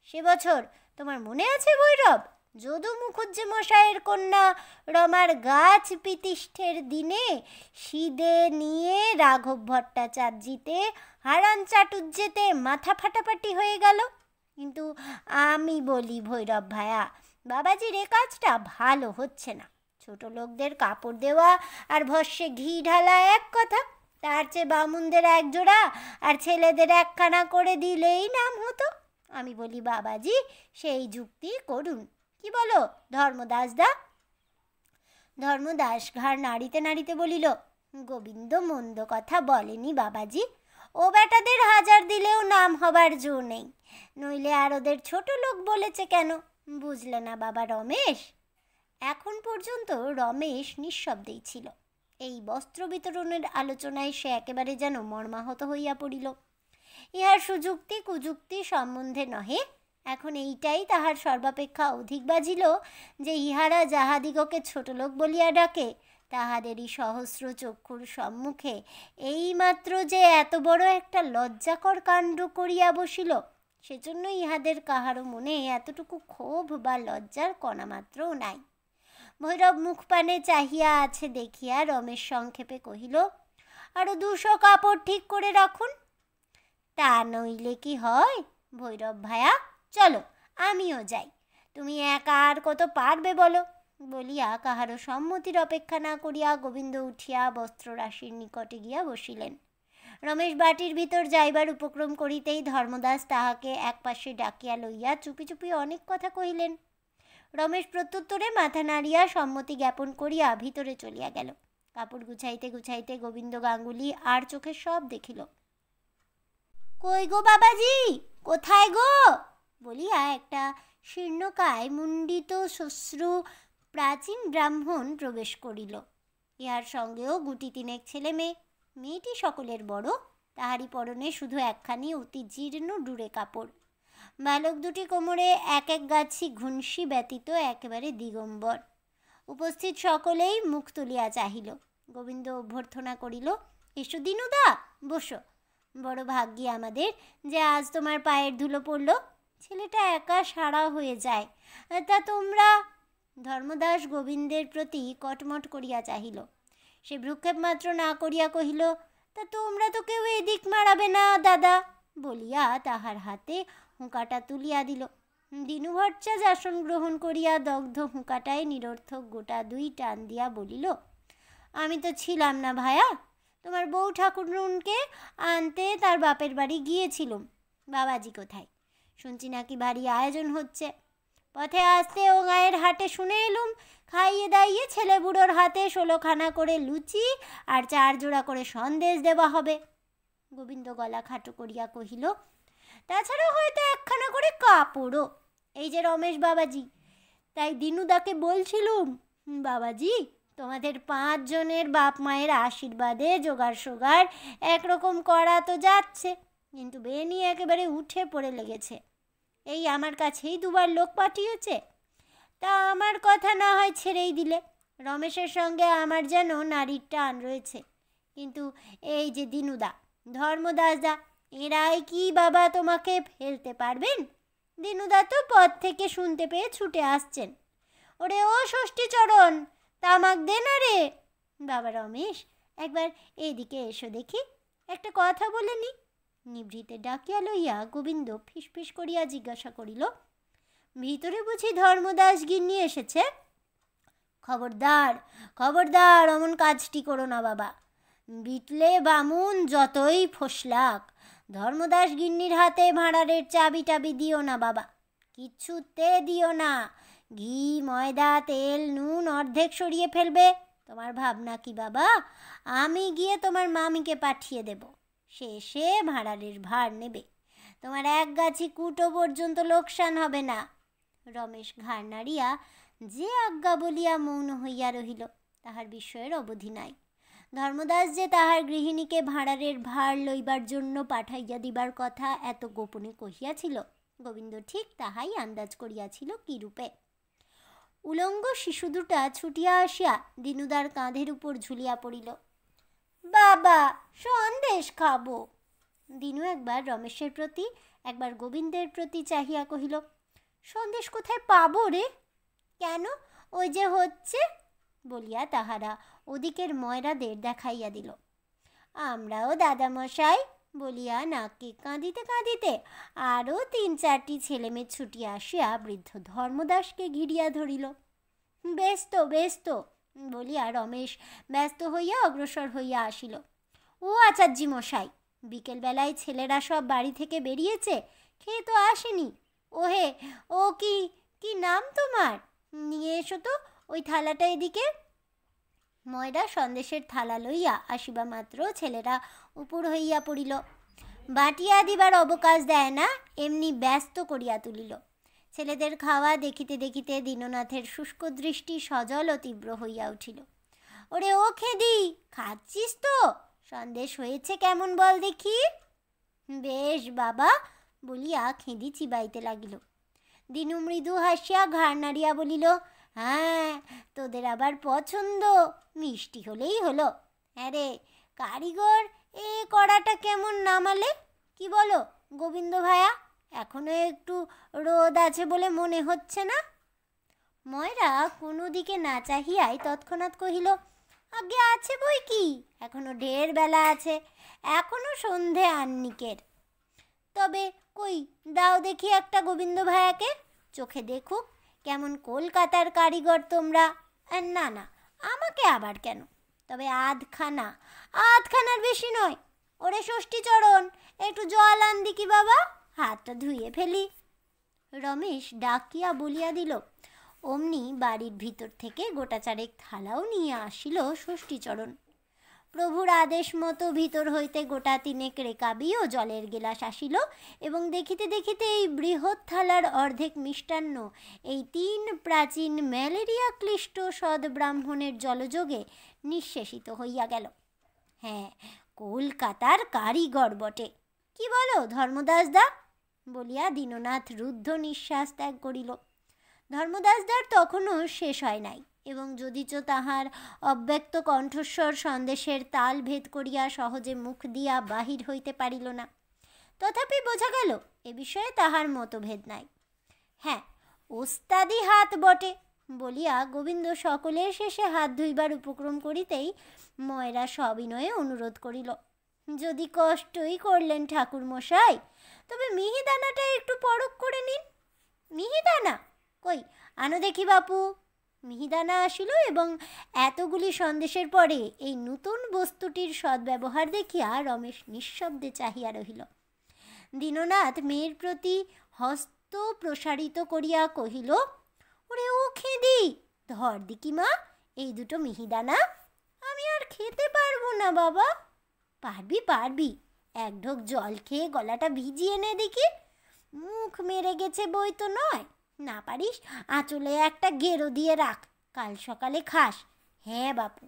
সে বছর তোমার মনে আছে ভৈরব, যদু মুখুজ্জে মশাইয়ের কন্যা রমার গাছ পিতিষ্ঠের দিনে সিদে নিয়ে রাঘব ভট্টাচার্যিতে হারান চাটুর্যেতে মাথা ফাটাফাটি হয়ে গেল। কিন্তু আমি বলি ভৈরব ভায়া, বাবাজির এ কাজটা ভালো হচ্ছে না। ছোট লোকদের কাপড় দেওয়া আর ভস্যে ঘি ঢালা এক কথা, তার চেয়ে বামুনদের 1 জোড়া আর ছেলেদের 1খানা করে দিলেই নাম হতো। আমি বলি বাবাজি সেই যুক্তি করুন, কি বলো ধর্মদাসদা? ধর্মদাস ঘাড় নাড়িতে নাড়িতে বলিল, গোবিন্দ মন্দ কথা বলেনি বাবাজি, ও বেটাদের 1000 দিলেও নাম হবার জো নেই, নইলে আর ওদের ছোট লোক বলেছে কেন? বুঝলে না বাবা রমেশ? এখন পর্যন্ত রমেশ নিঃশব্দেই ছিল। এই বস্ত্র বিতরণের আলোচনায় সে একেবারে যেন মর্মাহত হইয়া পড়িল। ইহার সুযুক্তি কুযুক্তি সম্বন্ধে নহে, এখন এইটাই তাহার সর্বাপেক্ষা অধিক বাজিল যে ইহারা যাহাদিগকে ছোট লোক বলিয়া ডাকে তাহাদেরই সহস্র চক্ষুর সম্মুখে এইমাত্র যে এত বড় একটা লজ্জাকর কাণ্ড করিয়া বসিল, সেজন্য ইহাদের কাহারও মনে এতটুকু ক্ষোভ বা লজ্জার কণামাত্রও নাই। ভৈরব মুখপানে চাহিয়া আছে দেখিয়া রমেশ সংক্ষেপে কহিল, আরো 200 কাপড় ঠিক করে রাখুন। তা নইলে কি হয় ভৈরব ভায়া, চলো আমিও যাই, তুমি একা আর কত পারবে বলো। বলিয়া কাহারও সম্মতির অপেক্ষা না করিয়া গোবিন্দ উঠিয়া বস্ত্ররাশির নিকটে গিয়া বসিলেন। রমেশ বাটির ভিতর যাইবার উপক্রম করিতেই ধর্মদাস তাহাকে একপাশে ডাকিয়া লইয়া চুপি চুপি অনেক কথা কহিলেন। রমেশ প্রত্যুত্তরে মাথা নাড়িয়া সম্মতি জ্ঞাপন করিয়া ভিতরে চলিয়া গেল। কাপড় গুছাইতে গুছাইতে গোবিন্দ গাঙ্গুলি আর চোখে সব দেখিল। কই গো বাবাজি, কোথায় গো বলিয়া একটা শীর্ণকায় মুণ্ডিত শ্বশ্রু প্রাচীন ব্রাহ্মণ প্রবেশ করিল। ইহার সঙ্গেও গুটি 3 ছেলে মেয়ে। মেয়েটি সকলের বড়, তাহারই পরনে শুধু একখানি অতি জীর্ণ ডুরে কাপড়। বালক দুটি কোমরে এক এক গাছি ঘুনসি ব্যতীত একেবারে দিগম্বর। উপস্থিত সকলেই মুখ তুলিয়া চাহিল। গোবিন্দ অভ্যর্থনা করিল, এসো দিনুদা, বসো। বড় ভাগ্যি আমাদের যে আজ তোমার পায়ের ধুলো পড়ল। ছেলেটা একা সারা হয়ে যায়, তা তোমরা? ধর্মদাস গোবিন্দের প্রতি কটমট করিয়া চাহিল। সে ভ্রুক্ষেপ মাত্র না করিয়া কহিল, তা তোমরা তো কেউ এদিক মারাবে না দাদা, বলিয়া তাহার হাতে হুঁকাটা তুলিয়া দিল। দিনু ভট্টাচার্য আসন গ্রহণ করিয়া দগ্ধ হুঁকাটায় নিরর্থক গোটা 2 টান দিয়া বলিল, আমি তো ছিলাম না ভায়া, তোমার বউ ঠাকুরুনকে আনতে তার বাপের বাড়ি গিয়েছিলুম। বাবাজি কোথায়? শুনছি নাকি ভারী আয়োজন হচ্ছে। পথে আসতে ও গায়ের হাটে শুনে এলুম খাইয়ে দাইয়ে ছেলে বুড়োর হাতে 16খানা করে লুচি আর 4 জোড়া করে সন্দেশ দেওয়া হবে। গোবিন্দ গলা খাটো করিয়া কহিল, তাছাড়া হয়তো 1খানা করে কাপড়ও। এই যে রমেশ বাবাজি, তাই দিনুদাকে বলছিলুম, বাবাজি তোমাদের 5 জনের বাপ মায়ের আশীর্বাদে জোগাড় সোগাড় একরকম করা তো যাচ্ছে, কিন্তু বেনি একেবারে উঠে পড়ে লেগেছে। এই আমার কাছেই 2বার লোক পাঠিয়েছে। তা আমার কথা না হয় ছেড়েই দিলে। রমেশের সঙ্গে আমার যেন নারীর টান রয়েছে, কিন্তু এই যে দিনুদা, ধর্মদাসদা, এরাই কি বাবা তোমাকে ফেলতে পারবেন? দিনুদা তো পথ থেকে শুনতে পেয়ে ছুটে আসছেন, ওরে ও ষষ্ঠীচরণ, তামাক দে না রে। বাবা রমেশ, একবার এদিকে এসো দেখি, একটা কথা বলে নি। নিভৃতে ডাকিয়া লইয়া গোবিন্দ ফিসফিস করিয়া জিজ্ঞাসা করিল, ভিতরে বুঝি ধর্মদাস গিন্নি এসেছে? খবরদার খবরদার, অমন কাজটি করো না বাবা। বিটলে বামুন যতই ফসলাক, ধর্মদাস গিন্নির হাতে ভাঁড়ারের চাবি টাবি দিও না বাবা, কিচ্ছুতে দিও না। ঘি ময়দা তেল নুন অর্ধেক সরিয়ে ফেলবে। তোমার ভাবনা কি বাবা? আমি গিয়ে তোমার মামিকে পাঠিয়ে দেব, সে এসে ভাঁড়ারের ভার নেবে। তোমার 1 গাছি কুটো পর্যন্ত লোকসান হবে না। রমেশ ঘাড় নাড়িয়া যে আজ্ঞা বলিয়া মৌন হইয়া রহিল, তাহার বিস্ময়ের অবধি নাই। ধর্মদাস যে তাহার গৃহিণীকে ভাঁড়ারের ভার লইবার জন্য পাঠাইয়া দিবার কথা এত গোপনে কহিয়াছিল, গোবিন্দ ঠিক তাহাই আন্দাজ করিয়াছিল কিরূপে। উলঙ্গ শিশু দুটা ছুটিয়া আসিয়া দিনুদার কাঁধের উপর ঝুলিয়া পড়িল। বাবা, সন্দেশ খাবো। দিনু একবার রমেশের প্রতি একবার গোবিন্দের প্রতি চাহিয়া কহিল, সন্দেশ কোথায় পাবো রে? কেন, ওই যে হচ্ছে, বলিয়া তাহারা ওদিকের ময়রাদের দেখাইয়া দিল। আমরাও দাদামশাই, বলিয়া নাকে কাঁদিতে কাঁদিতে আরও 3-4টি ছেলেমেয়ে ছুটিয়া আসিয়া বৃদ্ধ ধর্মদাসকে ঘিরিয়া ধরিল। বেশ তো বেশ তো, বলিয়া রমেশ ব্যস্ত হইয়া অগ্রসর হইয়া আসিল। ও আচার্যি মশাই, বিকেলবেলায় ছেলেরা সব বাড়ি থেকে বেরিয়েছে, খেয়ে তো আসেনি। ওহে, ও কি কি নাম তোমার? নিয়ে এসো তো ওই থালাটা এদিকে। ময়রা সন্দেশের থালা লইয়া আসিবা মাত্র ছেলেরা উপর হইয়া পড়িল। বাটিয়া দিবার অবকাশ দেয় না, এমনি ব্যস্ত করিয়া তুলিল। ছেলেদের খাওয়া দেখিতে দেখিতে দীননাথের শুষ্ক দৃষ্টি সজল ও তীব্র হইয়া উঠিল। ওরে ও খেদি, খাচ্ছিস তো? সন্দেশ হয়েছে কেমন বল দেখি। বেশ বাবা, বলিয়া খেদি চিবাইতে লাগিল। দিনু মৃদু হাসিয়া ঘাড় নাড়িয়া বলিল, হ্যাঁ, তোদের আবার পছন্দ, মিষ্টি হলেই হলো। হ্যাঁ রে, কারিগর এ কড়াটা কেমন নামালে, কি বলো গোবিন্দ ভায়া? এখনো একটু রোদ আছে বলে মনে হচ্ছে না? ময়রা কোনো দিকে না চাহিয়াই তৎক্ষণাৎ কহিল, আগে আছে বই কি, এখনো ঢের বেলা আছে, এখনো সন্ধে আহ্নিকের। তবে কই দাও দেখি একটা গোবিন্দ ভায়াকে, চোখে দেখুক কেমন কলকাতার কারিগর তোমরা। না না, আমাকে আবার কেন, তবে আধখানার বেশি নয়। ওরে ষষ্ঠীচরণ, একটু জল আন দিকি বাবা, হাতটা ধুয়ে ফেলি। রমেশ ডাকিয়া বলিয়া দিল। অমনি বাড়ির ভিতর থেকে গোটা চারেক থালাও নিয়ে আসিল ষষ্ঠীচরণ। প্রভুর আদেশ মতো ভিতর হইতে গোটা তিনেক রেকাবি ও জলের গেলাস আসিল, এবং দেখিতে দেখিতে এই বৃহৎ থালার অর্ধেক মিষ্টান্ন এই 3 প্রাচীন ম্যালেরিয়া ক্লিষ্ট সদ্ব্রাহ্মণের জলযোগে নিঃশেষিত হইয়া গেল। হ্যাঁ, কলকাতার কারিগর বটে, কি বলো ধর্মদাসদা? বলিয়া দীননাথ রুদ্ধ নিঃশ্বাস ত্যাগ করিল। ধর্মদাসদার তখনও শেষ হয় নাই, এবং যদিচ তাহার অব্যক্ত কণ্ঠস্বর সন্দেশের তাল ভেদ করিয়া সহজে মুখ দিয়া বাহির হইতে পারিল না, তথাপি বোঝা গেল এ বিষয়ে তাহার মতভেদ নাই। হ্যাঁ, ওস্তাদি হাত বটে বলিয়া গোবিন্দ সকলের শেষে হাত ধুইবার উপক্রম করিতেই ময়রা সবিনয়ে অনুরোধ করিল, যদি কষ্টই করলেন ঠাকুর মশাই, তবে মিহিদানাটা একটু পরখ করে নিন। মিহিদানা কই, আনো দেখি বাপু। মিহিদানা আসিল, এবং এতগুলি সন্দেশের পরে এই নূতন বস্তুটির সদ্ব্যবহার দেখিয়া রমেশ নিঃশব্দে চাহিয়া রহিল। দীননাথ মেয়ের প্রতি হস্ত প্রসারিত করিয়া কহিল, ওরে ও খেদি, ধর দিকি মা এই দুটো মিহিদানা। আমি আর খেতে পারবো না বাবা। পারবি, এক ঢোক জল খেয়ে গলাটা ভিজিয়ে নে দেখি। মুখ মেরে গেছে বই তো নয়, না পারিস আঁচলে একটা গেরো দিয়ে রাখ, কাল সকালে খাস। হ্যাঁ বাপু,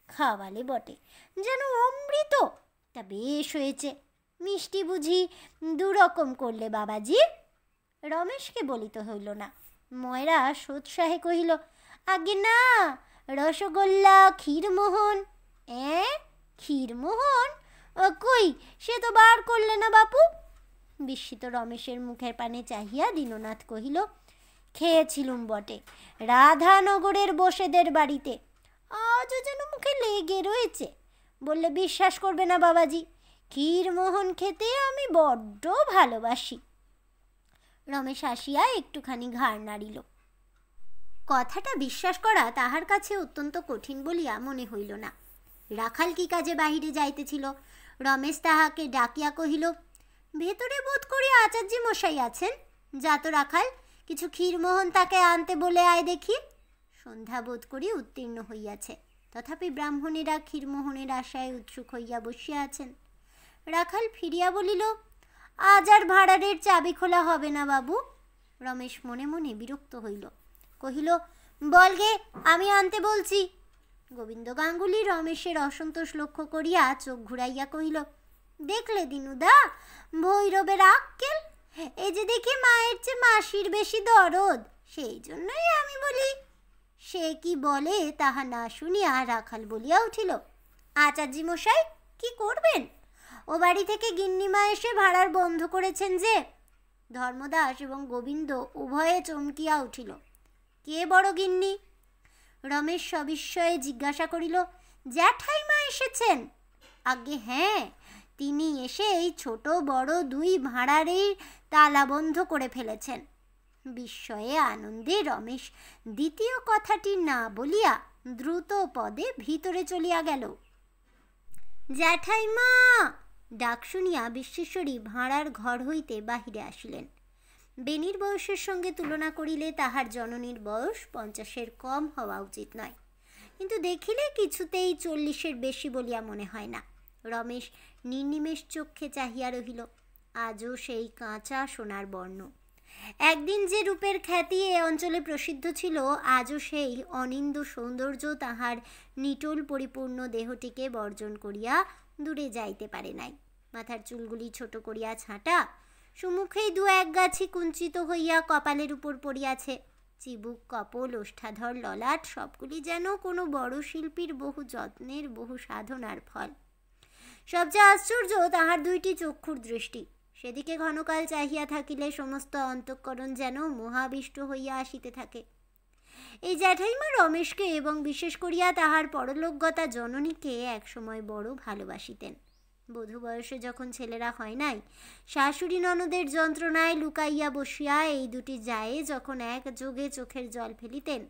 খাওয়ালে বটে, যেন অমৃত। তা বেশ হয়েছে, মিষ্টি বুঝি 2 রকম করলে বাবাজি? রমেশকে বলিতে হইল না। ময়রা সোৎসাহে কহিল, আগে না, রসগোল্লা, ক্ষীরমোহন। ক্ষীরমোহন কই, সে তো বার করলে না বাপু। বিস্মিত রমেশের মুখের পানে চাহিয়া দীননাথ কহিল, খেয়েছিলুম বটে, রাধানগরের বসেদের বাড়িতে, আজও যেন মুখে লেগে রয়েছে। বললে বিশ্বাস করবে না বাবাজি, ক্ষীরমোহন খেতে আমি বড্ড ভালোবাসি। রমেশ হাসিয়া একটুখানি ঘাড় নাড়িল। কথাটা বিশ্বাস করা তাহার কাছে অত্যন্ত কঠিন বলিয়া মনে হইল না। রাখাল কি কাজে বাহিরে যাইতেছিল, রমেশ তাহাকে ডাকিয়া কহিল, ভেতরে বোধ করি আচার্য মশাই আছেন, যা তো রাখাল, কিছু ক্ষীরমোহন তাকে আনতে বলে আয় দেখি। সন্ধ্যা বোধ করি উত্তীর্ণ হইয়াছে, তথাপি ব্রাহ্মণেরা ক্ষীরমোহনের আশায় উৎসুক হইয়া বসিয়া আছেন। রাখাল ফিরিয়া বলিল, আজ আর ভাঁড়ারের চাবি খোলা হবে না বাবু। রমেশ মনে মনে বিরক্ত হইল, কহিল, বল গে, আমি আনতে বলছি। গোবিন্দ গাঙ্গুলি রমেশের অসন্তোষ লক্ষ্য করিয়া চোখ ঘুরাইয়া কহিল, দেখলে দিনুদা, ভৈরবের আক্কেল, এই যে দেখি মায়ের চেয়ে মাসির বেশি দরদ, সেই জন্যই আমি বলি। সে কি বলে তাহা না শুনিয়া রাখাল বলিয়া উঠিল, আচার্য মশাই কি করবেন? ও বাড়ি থেকে গিন্নিমা এসে ভাড়ার বন্ধ করেছেন যে। ধর্মদাস এবং গোবিন্দ উভয়ে চমকিয়া উঠিল। কে বড় গিন্নি? রমেশ সবিস্ময়ে জিজ্ঞাসা করিল, জ্যাঠাইমা এসেছেন? আগে হ্যাঁ, তিনি এসে এই ছোট বড় 2 ভাঁড়ারেই তালা বন্ধ করে ফেলেছেন। বিস্ময়ে আনন্দে রমেশ দ্বিতীয় কথাটি না বলিয়া দ্রুত পদে ভিতরে চলিয়া গেল। জ্যাঠাইমা ডাক শুনিয়া বিশ্বেশ্বরী ভাঁড়ার ঘর হইতে বাহিরে আসিলেন। বেনির বয়সের সঙ্গে তুলনা করিলে তাহার জননীর বয়স 50-এর কম হওয়া উচিত নয়, কিন্তু দেখিলে কিছুতেই 40-এর বেশি বলিয়া মনে হয় না। রমেশ নির্নিমেষ চক্ষে চাহিয়া রহিল। আজও সেই কাঁচা সোনার বর্ণ। একদিন যে রূপের খ্যাতি এ অঞ্চলে প্রসিদ্ধ ছিল, আজও সেই অনিন্দ সৌন্দর্য তাহার নিটোল পরিপূর্ণ দেহটিকে বর্জন করিয়া দূরে যাইতে পারে নাই। মাথার চুলগুলি ছোট করিয়া ছাঁটা, সুমুখেই 2-1 গাছি কুঞ্চিত হইয়া কপালের উপর পড়িয়াছে। চিবুক, কপল, ওষ্ঠাধর, ললাট সবগুলি যেন কোনো বড় শিল্পীর বহু যত্নের, বহু সাধনার ফল। সবচেয়ে আশ্চর্য তাহার দুইটি চক্ষুর দৃষ্টি। সেদিকে ঘনকাল চাহিয়া থাকিলে সমস্ত অন্তঃকরণ যেন মোহাবিষ্ট হইয়া আসিতে থাকে। এই জ্যাঠাইমা রমেশকে এবং বিশেষ করিয়া তাহার পরলোকগতা জননীকে একসময় বড় ভালোবাসিতেন। বধূ বয়সে যখন ছেলেরা হয় নাই, শাশুড়ি ননদের যন্ত্রণায় লুকাইয়া বসিয়া এই দুটি জায়ে যখন একযোগে চোখের জল ফেলিতেন,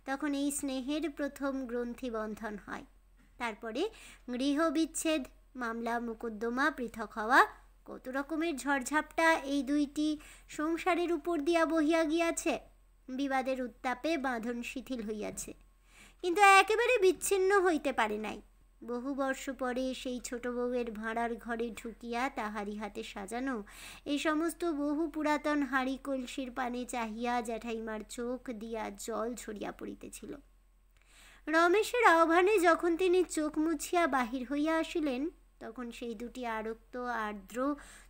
তখন এই স্নেহের প্রথম গ্রন্থিবন্ধন হয়। তারপরে গৃহবিচ্ছেদ, মামলা মোকদ্দমা, পৃথক হওয়া, কত রকমের ঝড়ঝাপটা এই দুইটি সংসারের উপর দিয়া বহিয়া গিয়াছে। বিবাদের উত্তাপে বাঁধন শিথিল হইয়াছে, কিন্তু একেবারে বিচ্ছিন্ন হইতে পারে নাই। বহু বর্ষ পরে সেই ছোট বউয়ের ভাঁড়ার ঘরে ঢুকিয়া তাহারি হাতে সাজানো এই সমস্ত বহু পুরাতন হাঁড়ি কলসির পানে চাহিয়া জ্যাঠাইমার চোখ দিয়া জল ঝরিয়া পড়িতেছিল। রমেশের আহ্বানে যখন তিনি চোখ মুছিয়া বাহির হইয়া আসিলেন, তখন সেই দুটি আরক্ত আর্দ্র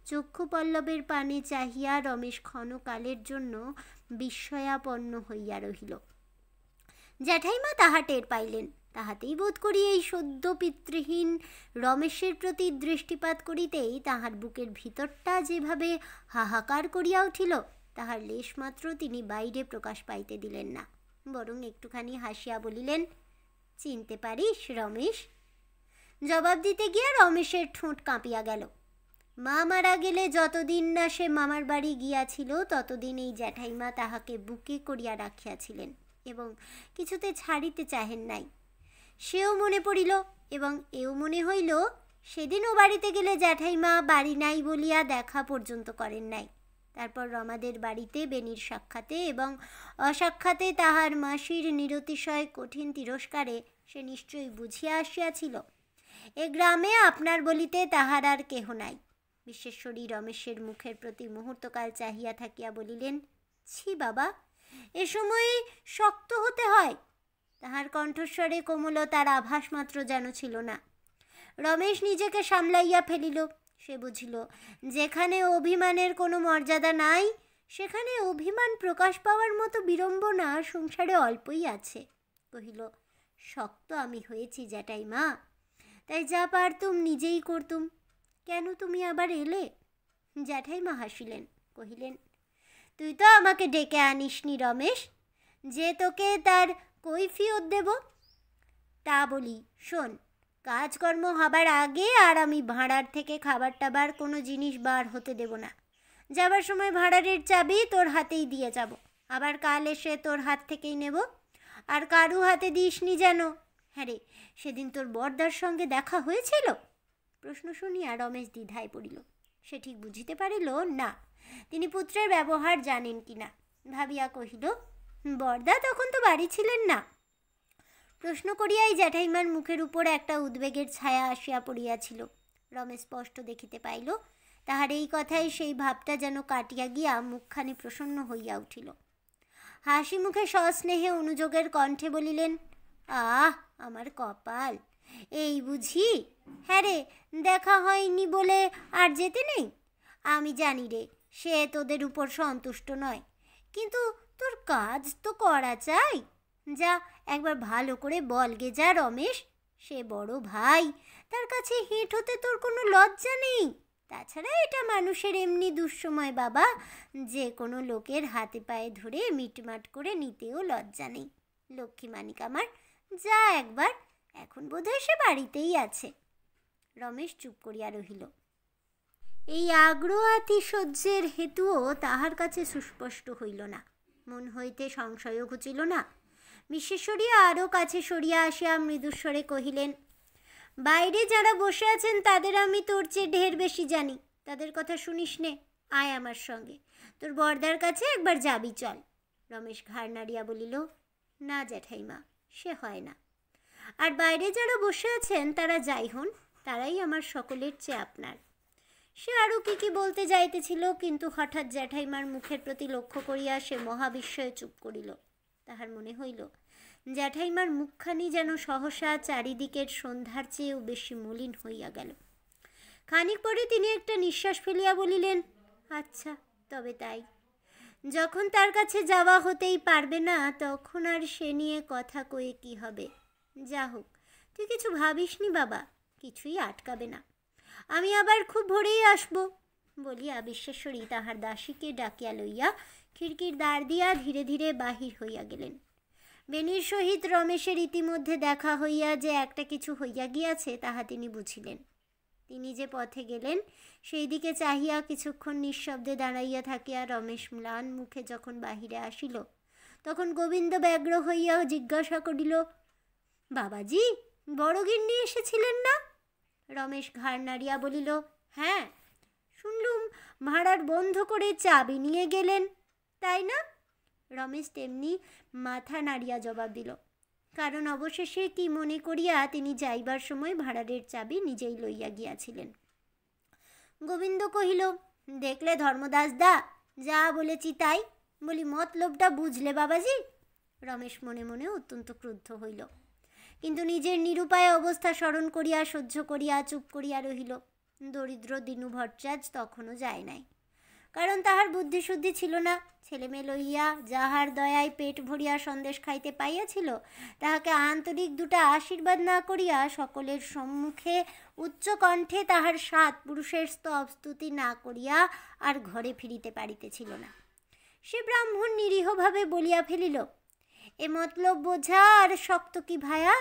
চক্ষুপল্লবের পানে চাহিয়া রমেশ ক্ষণকালের জন্য বিস্ময়াপন্ন হইয়া রহিল। জ্যাঠাইমা তাহা টের পাইলেন। তাহাতেই বোধ করি এই সদ্য পিতৃহীন রমেশের প্রতি দৃষ্টিপাত করিতেই তাহার বুকের ভিতরটা যেভাবে হাহাকার করিয়া উঠিল, তাহার লেশমাত্র তিনি বাইরে প্রকাশ পাইতে দিলেন না, বরং একটুখানি হাসিয়া বলিলেন, চিনতে পারিস রমেশ? জবাব দিতে গিয়া রমেশের ঠোঁট কাঁপিয়া গেল। মা মারা গেলে যতদিন না সে মামার বাড়ি গিয়াছিল, ততদিন এই জ্যাঠাইমা তাহাকে বুকে করিয়া রাখিয়াছিলেন এবং কিছুতে ছাড়িতে চাহেন নাই। সেও মনে পড়িল এবং এও মনে হইল, সেদিনও বাড়িতে গেলে জ্যাঠাইমা বাড়ি নাই বলিয়া দেখা পর্যন্ত করেন নাই। তারপর রমাদের বাড়িতে বেনির সাক্ষাতে এবং অসাক্ষাতে তাহার মাসির নিরতিশয় কঠিন তিরস্কারে সে নিশ্চয়ই বুঝিয়া আসিয়াছিল, এ গ্রামে আপনার বলিতে তাহার আর কেহ নাই। বিশ্বেশ্বরী রমেশের মুখের প্রতি মুহূর্তকাল চাহিয়া থাকিয়া বলিলেন, ছি বাবা, এ সময়ে শক্ত হতে হয়। তাহার কণ্ঠস্বরে কোমলতার আভাস মাত্র যেন ছিল না। রমেশ নিজেকে সামলাইয়া ফেলিল। সে বুঝিল, যেখানে অভিমানের কোনো মর্যাদা নাই, সেখানে অভিমান প্রকাশ পাওয়ার মতো বিড়ম্বনা সংসারে অল্পই আছে। কহিল, শক্ত আমি হয়েছি জ্যাঠাইমা, তাই যা পারতুম নিজেই করতুম, কেন তুমি আবার এলে? জ্যাঠাইমা হাসিলেন, কহিলেন, তুই তো আমাকে ডেকে আনিসনি রমেশ, যে তোকে তার কৈফিয়ত দেব। তা বলি শোন, কাজকর্ম হবার আগে আর আমি ভাঁড়ার থেকে খাবার টাবার কোনো জিনিস বার হতে দেব না। যাবার সময় ভাঁড়ারের চাবি তোর হাতেই দিয়ে যাব, আবার কাল এসে তোর হাত থেকেই নেব। আর কারু হাতে দিসনি যেন। হ্যাঁ রে, সেদিন তোর বরদার সঙ্গে দেখা হয়েছিল? প্রশ্ন শুনিয়া রমেশ দ্বিধায় পড়িল। সে ঠিক বুঝিতে পারিল না তিনি পুত্রের ব্যবহার জানেন কিনা। ভাবিয়া কহিল, বরদা তখন তো বাড়ি ছিলেন না। প্রশ্ন করিয়াই জ্যাঠাইমার মুখের উপর একটা উদ্বেগের ছায়া আসিয়া পড়িয়াছিল। রমেশ স্পষ্ট দেখিতে পাইল, তাহার এই কথায় সেই ভাবটা যেন কাটিয়া গিয়া মুখখানি প্রসন্ন হইয়া উঠিল। হাসি মুখে সস্নেহে অনুযোগের কণ্ঠে বলিলেন, আহ আমার কপাল, এই বুঝি? হ্যাঁ রে, দেখা হয়নি বলে আর যেতে নেই। আমি জানি রে, সে তোদের উপর সন্তুষ্ট নয়, কিন্তু তোর কাজ তো করা চাই। যা একবার ভালো করে বলগে যা রমেশ, সে বড় ভাই, তার কাছে হেঁট হতে তোর কোনো লজ্জা নেই। তাছাড়া এটা মানুষের এমনি দুঃসময় বাবা, যে কোনো লোকের হাতে পায়ে ধরে মিটমাট করে নিতেও লজ্জা নেই। লক্ষ্মী মানিক আমার, যা একবার, এখন বোধহয় সে বাড়িতেই আছে। রমেশ চুপ করিয়া রহিল। এই আগ্রহ আতিশয্যের হেতুও তাহার কাছে সুস্পষ্ট হইল না, মন হইতে সংশয়ও ঘুচিল না। বিশ্বেশ্বরী আরও কাছে সরিয়া আসিয়া মৃদুস্বরে কহিলেন, বাইরে যারা বসে আছেন তাদের আমি তোর চেয়ে ঢের বেশি জানি, তাদের কথা শুনিস নে, আয় আমার সঙ্গে, তোর বরদার কাছে একবার যাবি চল। রমেশ ঘাড় নাড়িয়া বলিল, না জ্যাঠাইমা, সে হয় না। আর বাইরে যারা বসে আছেন তারা যাই হন, তারাই আমার সকলের চেয়ে আপনার। সে আরও কি বলতে যাইতেছিল, কিন্তু হঠাৎ জ্যাঠাইমার মুখের প্রতি লক্ষ্য করিয়া সে মহাবিস্ময়ে চুপ করিল। তাহার মনে হইল, জ্যাঠাইমার মুখখানি যেন সহসা চারিদিকের সন্ধ্যার চেয়েও বেশি মলিন হইয়া গেল। খানিক পরে তিনি একটা নিঃশ্বাস ফেলিয়া বলিলেন, আচ্ছা তবে তাই। যখন তার কাছে যাওয়া হতেই পারবে না তখন আর সে নিয়ে কথা কয়ে কি হবে। যা হোক, তুই কিছু ভাবিসনি বাবা, কিছুই আটকাবে না। আমি আবার খুব ভোরেই আসব বলিয়া বিশ্বেশ্বরী তাহার দাসীকে ডাকিয়া লইয়া খিড়কির দ্বার দিয়া ধীরে ধীরে বাহির হইয়া গেলেন। বেণীর সহিত রমেশের ইতিমধ্যে দেখা হইয়া যে একটা কিছু হইয়া গিয়াছে তাহা তিনি বুঝিলেন। তিনি যে পথে গেলেন সেই দিকে চাহিয়া কিছুক্ষণ নিঃশব্দে দাঁড়াইয়া থাকিয়া রমেশ ম্লান মুখে যখন বাহিরে আসিল তখন গোবিন্দ ব্যগ্র হইয়া জিজ্ঞাসা করিল, বাবাজি, বড় গিন্নি এসেছিলেন না? রমেশ ঘাড় নাড়িয়া বলিল, হ্যাঁ, শুনলুম ভাঁড়ার বন্ধ করে চাবি নিয়ে গেলেন, তাই না? রমেশ তেমনি মাথা নাড়িয়া জবাব দিল, কারণ অবশেষে কি মনে করিয়া তিনি যাইবার সময় ভাঁড়ারের চাবি নিজেই লইয়া গিয়াছিলেন। গোবিন্দ কহিল, দেখলে ধর্মদাস দা, যা বলেছি তাই। বলি মতলবটা বুঝলে বাবাজি? রমেশ মনে মনে অত্যন্ত ক্রুদ্ধ হইল, কিন্তু নিজের নিরুপায় অবস্থা স্মরণ করিয়া সহ্য করিয়া চুপ করিয়া রহিল। দরিদ্র দিনু ভট্টাচার্য তখনও যায় নাই, কারণ তাহার বুদ্ধিশুদ্ধি ছিল না। ছেলেমেয়ে লইয়া যাহার দয়ায় পেট ভরিয়া সন্দেশ খাইতে পাইয়াছিল তাহাকে আন্তরিক দুটা আশীর্বাদ না করিয়া সকলের সম্মুখে উচ্চ কণ্ঠে তাহার 7 পুরুষের স্তব স্তুতি না করিয়া আর ঘরে ফিরিতে পারিতেছিল না। সে ব্রাহ্মণ নিরীহভাবে বলিয়া ফেলিল, এ মতলব বোঝা আর শক্ত কি ভায়া?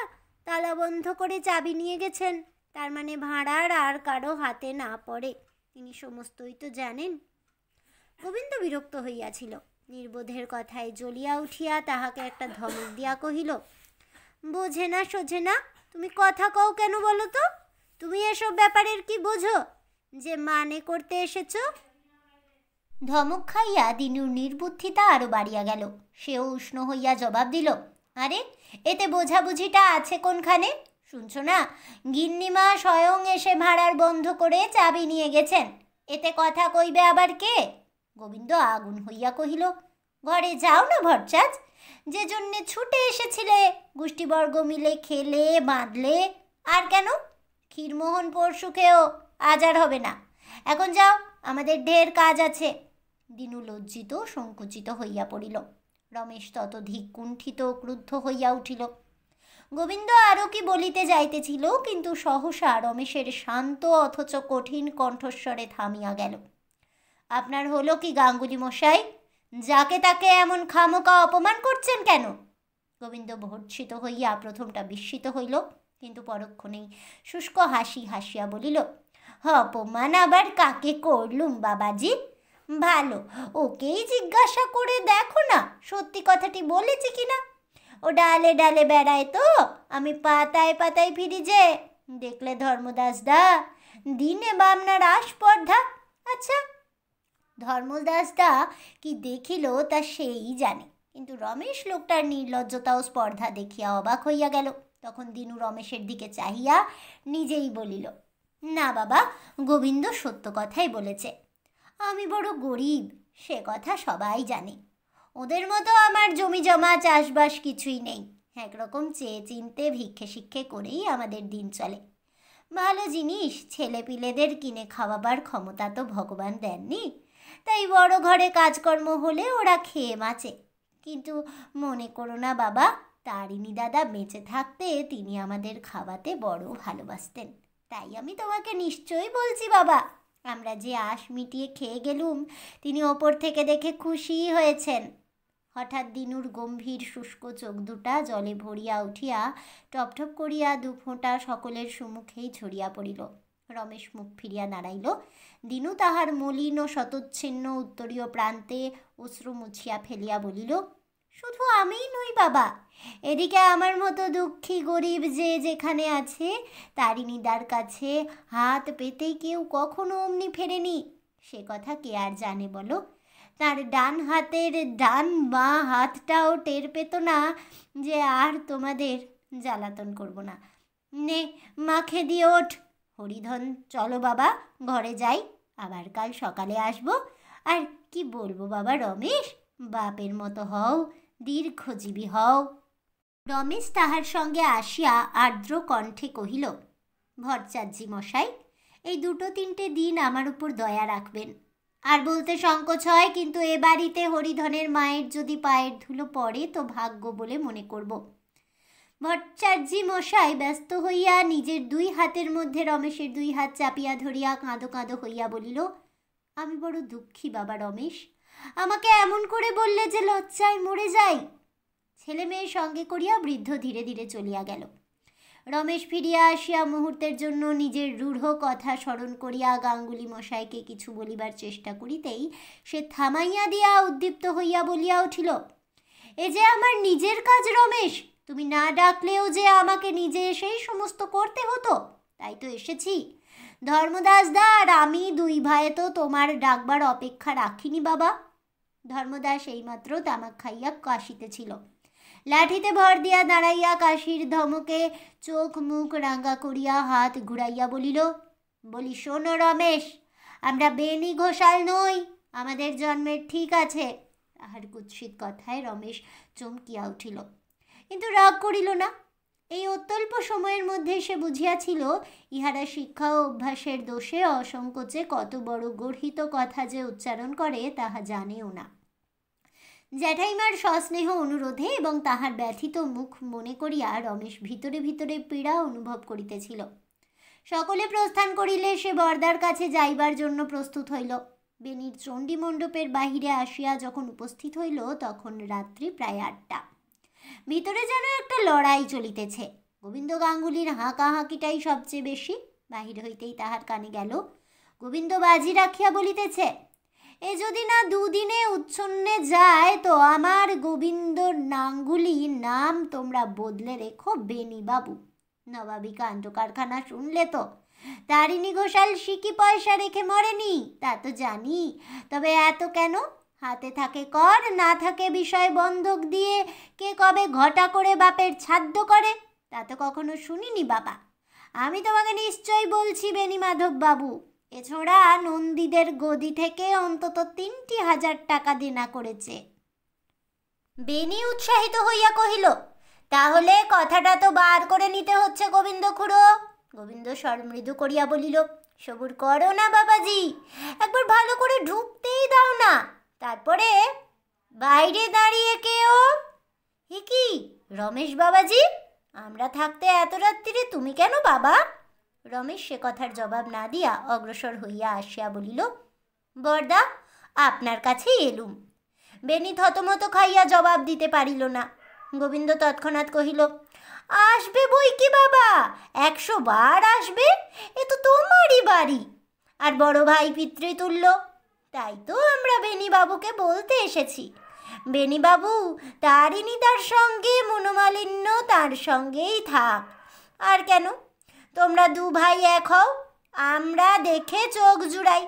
তালা বন্ধ করে চাবি নিয়ে গেছেন, তার মানে ভাঁড়ার আর কারো হাতে না পড়ে। তিনি সমস্তই তো জানেন। গোবিন্দ বিরক্ত হইয়াছিল। নির্বোধের কথায় জ্বলিয়া উঠিয়া তাহাকে একটা ধমক দিয়া কহিল, বোঝে না সোঝে না, তুমি কথা কও কেন বলো তো? তুমি এসব ব্যাপারের কি বোঝো যে মানে করতে এসেছ? ধমক খাইয়া দিনুর নির্বুদ্ধিতা আরো বাড়িয়া গেল। সেও উষ্ণ হইয়া জবাব দিল, আরে এতে বোঝাবুঝিটা আছে কোনখানে? শুনছ না, গিন্নিমা স্বয়ং এসে ভাঁড়ার বন্ধ করে চাবি নিয়ে গেছেন, এতে কথা কইবে আবার কে? গোবিন্দ আগুন হইয়া কহিল, ঘরে যাও না ভট্টাচার্য, যে জন্যে ছুটে এসেছিলে, গোষ্ঠীবর্গ মিলে খেলে বাঁধলে, আর কেন? ক্ষীরমোহন পরশু খেয়েও, আজ আর হবে না। এখন যাও, আমাদের ঢের কাজ আছে। দিনু লজ্জিত সংকুচিত হইয়া পড়িল। রমেশ ততোধিক কুণ্ঠিত ক্রুদ্ধ হইয়া উঠিল। গোবিন্দ আরও কি বলিতে যাইতেছিল, কিন্তু সহসা রমেশের শান্ত অথচ কঠিন কণ্ঠস্বরে থামিয়া গেল। আপনার হলো কি গাঙ্গুলি মশাই? যাকে তাকে এমন খামোকা অপমান করছেন কেন? গোবিন্দ ভর্ৎসিত হইয়া প্রথমটা বিস্মিত হইল, কিন্তু পরক্ষণেই শুষ্ক হাসি হাসিয়া বলিল, অপমান আবার কাকে করলুম বাবাজি? ভালো, ওকেই জিজ্ঞাসা করে দেখো না সত্যি কথাটি বলেছি কিনা। ও ডালে ডালে বেড়ায় তো, আমি পাতায় পাতায় ফিরি যে। দেখলে ধর্মদাস দা, দিনে বা আপনার আস্পর্ধা। আচ্ছা, ধর্মদাসদা কি দেখিল তা সেই জানে, কিন্তু রমেশ লোকটার নির্লজ্জতা ও স্পর্ধা দেখিয়া অবাক হইয়া গেল। তখন দিনু রমেশের দিকে চাহিয়া নিজেই বলিল, না বাবা, গোবিন্দ সত্য কথাই বলেছে। আমি বড় গরিব, সে কথা সবাই জানে। ওদের মতো আমার জমি জমা চাষবাস কিছুই নেই। একরকম চেয়ে চিনতে ভিক্ষে শিক্ষে করেই আমাদের দিন চলে। ভালো জিনিস ছেলেপিলেদের কিনে খাওয়াবার ক্ষমতা তো ভগবান দেননি, তাই বড় ঘরে কাজকর্ম হলে ওরা খেয়ে বাঁচে। কিন্তু মনে করো না বাবা, তারিণী দাদা বেঁচে থাকতে তিনি আমাদের খাওয়াতে বড় ভালোবাসতেন। তাই আমি তোমাকে নিশ্চয়ই বলছি বাবা, আমরা যে আশ মিটিয়ে খেয়ে গেলুম তিনি ওপর থেকে দেখে খুশি হয়েছেন। হঠাৎ দিনুর গম্ভীর শুষ্ক চোখ দুটা জলে ভরিয়া উঠিয়া টপটপ করিয়া 2 ফোঁটা সকলের সম্মুখেই ঝরিয়া পড়িল। রমেশ মুখ ফিরিয়া দাঁড়াইল। দিনু তাহার মলিন ও শতচ্ছিন্ন উত্তরীয় প্রান্তে অশ্রু মুছিয়া ফেলিয়া বলিল, শুধু আমিই নই বাবা, এদিকে আমার মতো দুঃখী গরিব যে যেখানে আছে তারিণীদার কাছে হাত পেতেই কেউ কখনো অমনি ফেরেনি। সে কথা কে আর জানে বলো? তার ডান হাতের ডান বাঁ হাতটাও টের পেত না যে আর তোমাদের জ্বালাতন করব না। নে মাখে দিয়ে ওঠ। হরিধন, চলো বাবা, ঘরে যাই, আবার কাল সকালে আসব। আর কি বলবো বাবা রমেশ, বাপের মতো হও, দীর্ঘজীবী হও। রমেশ তাহার সঙ্গে আসিয়া আর্দ্র কণ্ঠে কহিল, ভট্টাচার্যি মশাই, এই 2-3 দিন আমার উপর দয়া রাখবেন। আর বলতে সংকোচ হয়, কিন্তু এ বাড়িতে হরিধনের মায়ের যদি পায়ের ধুলো পড়ে তো ভাগ্য বলে মনে করব। ভট্টাচার্যি মশাই ব্যস্ত হইয়া নিজের দুই হাতের মধ্যে রমেশের দুই হাত চাপিয়া ধরিয়া কাঁদো কাঁদো হইয়া বলিল, আমি বড় দুঃখী বাবা রমেশ, আমাকে এমন করে বললে যে লজ্জায় মরে যাই। ছেলে মেয়ের সঙ্গে করিয়া বৃদ্ধ ধীরে ধীরে চলিয়া গেল। রমেশ ফিরিয়া আসিয়া মুহূর্তের জন্য নিজের রূঢ় কথা স্মরণ করিয়া গাঙ্গুলি মশাইকে কিছু বলিবার চেষ্টা করিতেই সে থামাইয়া দিয়া উদ্দীপ্ত হইয়া বলিয়া উঠিল, এ যে আমার নিজের কাজ রমেশ, তুমি না ডাকলেও যে আমাকে নিজে এসেই সমস্ত করতে হতো, তাই তো এসেছি। ধর্মদাস দা আর আমি দুই ভাই তো তোমার ডাকবার অপেক্ষা রাখিনি বাবা। ধর্মদাস এইমাত্র তামাক খাইয়া কাশিতেছিল। লাঠিতে ভর দিয়া দাঁড়াইয়া কাশির ধমকে চোখ মুখ রাঙ্গা করিয়া হাত ঘুরাইয়া বলি শোনো রমেশ, আমরা বেনি ঘোষাল নই, আমাদের জন্মের ঠিক আছে। তাহার কুৎসিত কথায় রমেশ চমকিয়া উঠিল, কিন্তু রাগ করিল না। এই অত্যল্প সময়ের মধ্যে সে বুঝিয়াছিল ইহারা শিক্ষা ও অভ্যাসের দোষে অসংকোচে কত বড় গর্হিত কথা যে উচ্চারণ করে তাহা জানেও না। জ্যাঠাইমার সস্নেহ অনুরোধে এবং তাহার ব্যথিত মুখ মনে করিয়া রমেশ ভিতরে ভিতরে পীড়া অনুভব করিতেছিল। সকলে প্রস্থান করিলে সে বরদার কাছে যাইবার জন্য প্রস্তুত হইল। বেনির চণ্ডী মণ্ডপের বাহিরে আসিয়া যখন উপস্থিত হইল তখন রাত্রি প্রায় 8টা। ভিতরে যেন একটা লড়াই চলিতেছে। গোবিন্দ গাঙ্গুলির হাঁকাহাঁকিটাই সবচেয়ে বেশি। বাহির হইতেই তাহার কানে গেল, গোবিন্দ বাজি রাখিয়া বলিতেছে, এ যদি না দুদিনে উচ্ছন্নে যায় তো আমার গোবিন্দ নাঙ্গুলি নাম তোমরা বদলে রেখো বেনি বাবু। নবাবী কাণ্ড কারখানা শুনলে তো? তারিণী ঘোষাল সিকি পয়সা রেখে মরেনি, তা তো জানি, তবে এত কেন? হাতে থাকে কর, না থাকে বিষয় বন্ধক দিয়ে কে কবে ঘটা করে বাপের ছাদ্য করে, তা তো কখনো শুনিনি বাবা। আমি তোমাকে নিশ্চয় বলছি বেনি মাধব বাবু, এছাড়া নন্দীদের গদি থেকে অন্তত 3,000 টাকা দেনা করেছে। বেনি উৎসাহিত হইয়া কহিল, তাহলে কথাটা তো বার করে নিতে হচ্ছে গোবিন্দ খুড়ো। গোবিন্দ স্বর মৃদু করিয়া বলিল, সবুর করো না বাবাজি, একবার ভালো করে ঢুকতেই দাও না, তারপরে বাইরে দাঁড়িয়ে কেও। এ কি রমেশ বাবাজি, আমরা থাকতে এত রাত্রিরে তুমি কেন বাবা? রমেশ সে কথার জবাব না দিয়া অগ্রসর হইয়া আসিয়া বলিল, বরদা আপনার কাছেই এলুম। বেনি থতমত খাইয়া জবাব দিতে পারিল না। গোবিন্দ তৎক্ষণাৎ কহিল, আসবে বই কি বাবা, 100 বার আসবে, এ তো তোমারই বাড়ি, আর বড় ভাই পিতৃতুল্য, তাই তো আমরা বেনিবাবুকে বলতে এসেছি। বেনিবাবু তারিণী তার সঙ্গে, মনোমালিন্য তার সঙ্গেই থাক, আর কেন? তোমরা দু ভাই এক হও, আমরা দেখে চোখ জুড়াই।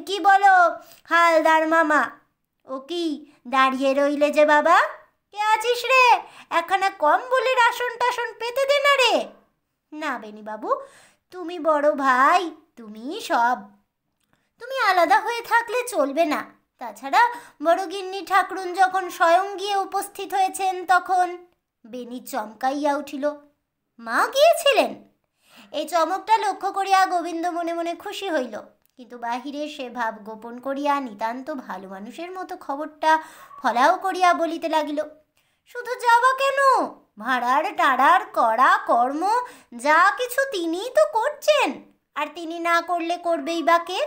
কি বলো হালদার মামা? ও কি দাঁড়িয়ে রইলে যে বাবা? কে আছিস রে? একখানা কম্বলের আসন টাসন পেতে দে না রে। না বেনিবাবু, তুমি বড় ভাই, তুমি সব, তুমি আলাদা হয়ে থাকলে চলবে না। তাছাড়া বড় গিন্নি ঠাকরুন যখন স্বয়ং গিয়ে উপস্থিত হয়েছেন তখন। বেনি চমকাইয়া উঠিল, মা গিয়েছিলেন? এই চমকটা লক্ষ্য করিয়া গোবিন্দ মনে মনে খুশি হইল, কিন্তু বাহিরে সে ভাব গোপন করিয়া নিতান্ত ভালো মানুষের মতো খবরটা ফলাও করিয়া বলিতে লাগিল, শুধু যাওয়া কেন, ভাড়ার টাড়ার করা কর্ম যা কিছু তিনিই তো করছেন, আর তিনি না করলে করবেই বা কে?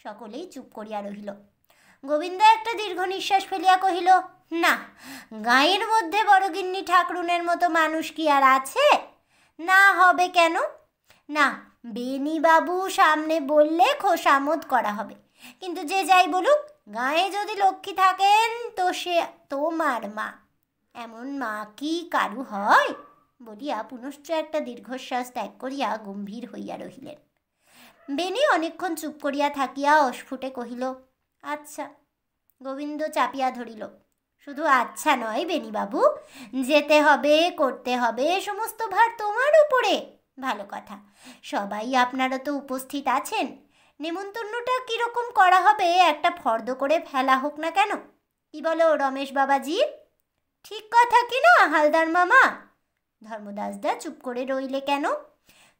সকলেই চুপ করিয়া রহিল। গোবিন্দ একটা দীর্ঘ নিঃশ্বাস ফেলিয়া কহিল, না, গাঁয়ের মধ্যে বড়গিন্নি ঠাকরুনের মতো মানুষ কি আর আছে? না হবে কেন? না, বেনিবাবু সামনে বললে খোশামোদ করা হবে, কিন্তু যে যাই বলুক, গাঁয়ে যদি লক্ষ্মী থাকেন তো সে তোমার মা। এমন মা কি কারু হয়? বলিয়া পুনশ্চ একটা দীর্ঘশ্বাস ত্যাগ করিয়া গম্ভীর হইয়া রহিলেন। বেনি অনেকক্ষণ চুপ করিয়া থাকিয়া অস্ফুটে কহিল, আচ্ছা। গোবিন্দ চাপিয়া ধরিল, শুধু আচ্ছা নয় বেনিবাবু, যেতে হবে, করতে হবে, সমস্ত ভার তোমার উপরে। ভালো কথা, সবাই আপনারা তো উপস্থিত আছেন, নেমন্তন্নটা কীরকম করা হবে একটা ফর্দ করে ফেলা হোক না কেন? কি বলো রমেশ বাবাজি? ঠিক কথা কি না হালদার মামা? ধর্মদাসদা চুপ করে রইলে কেন?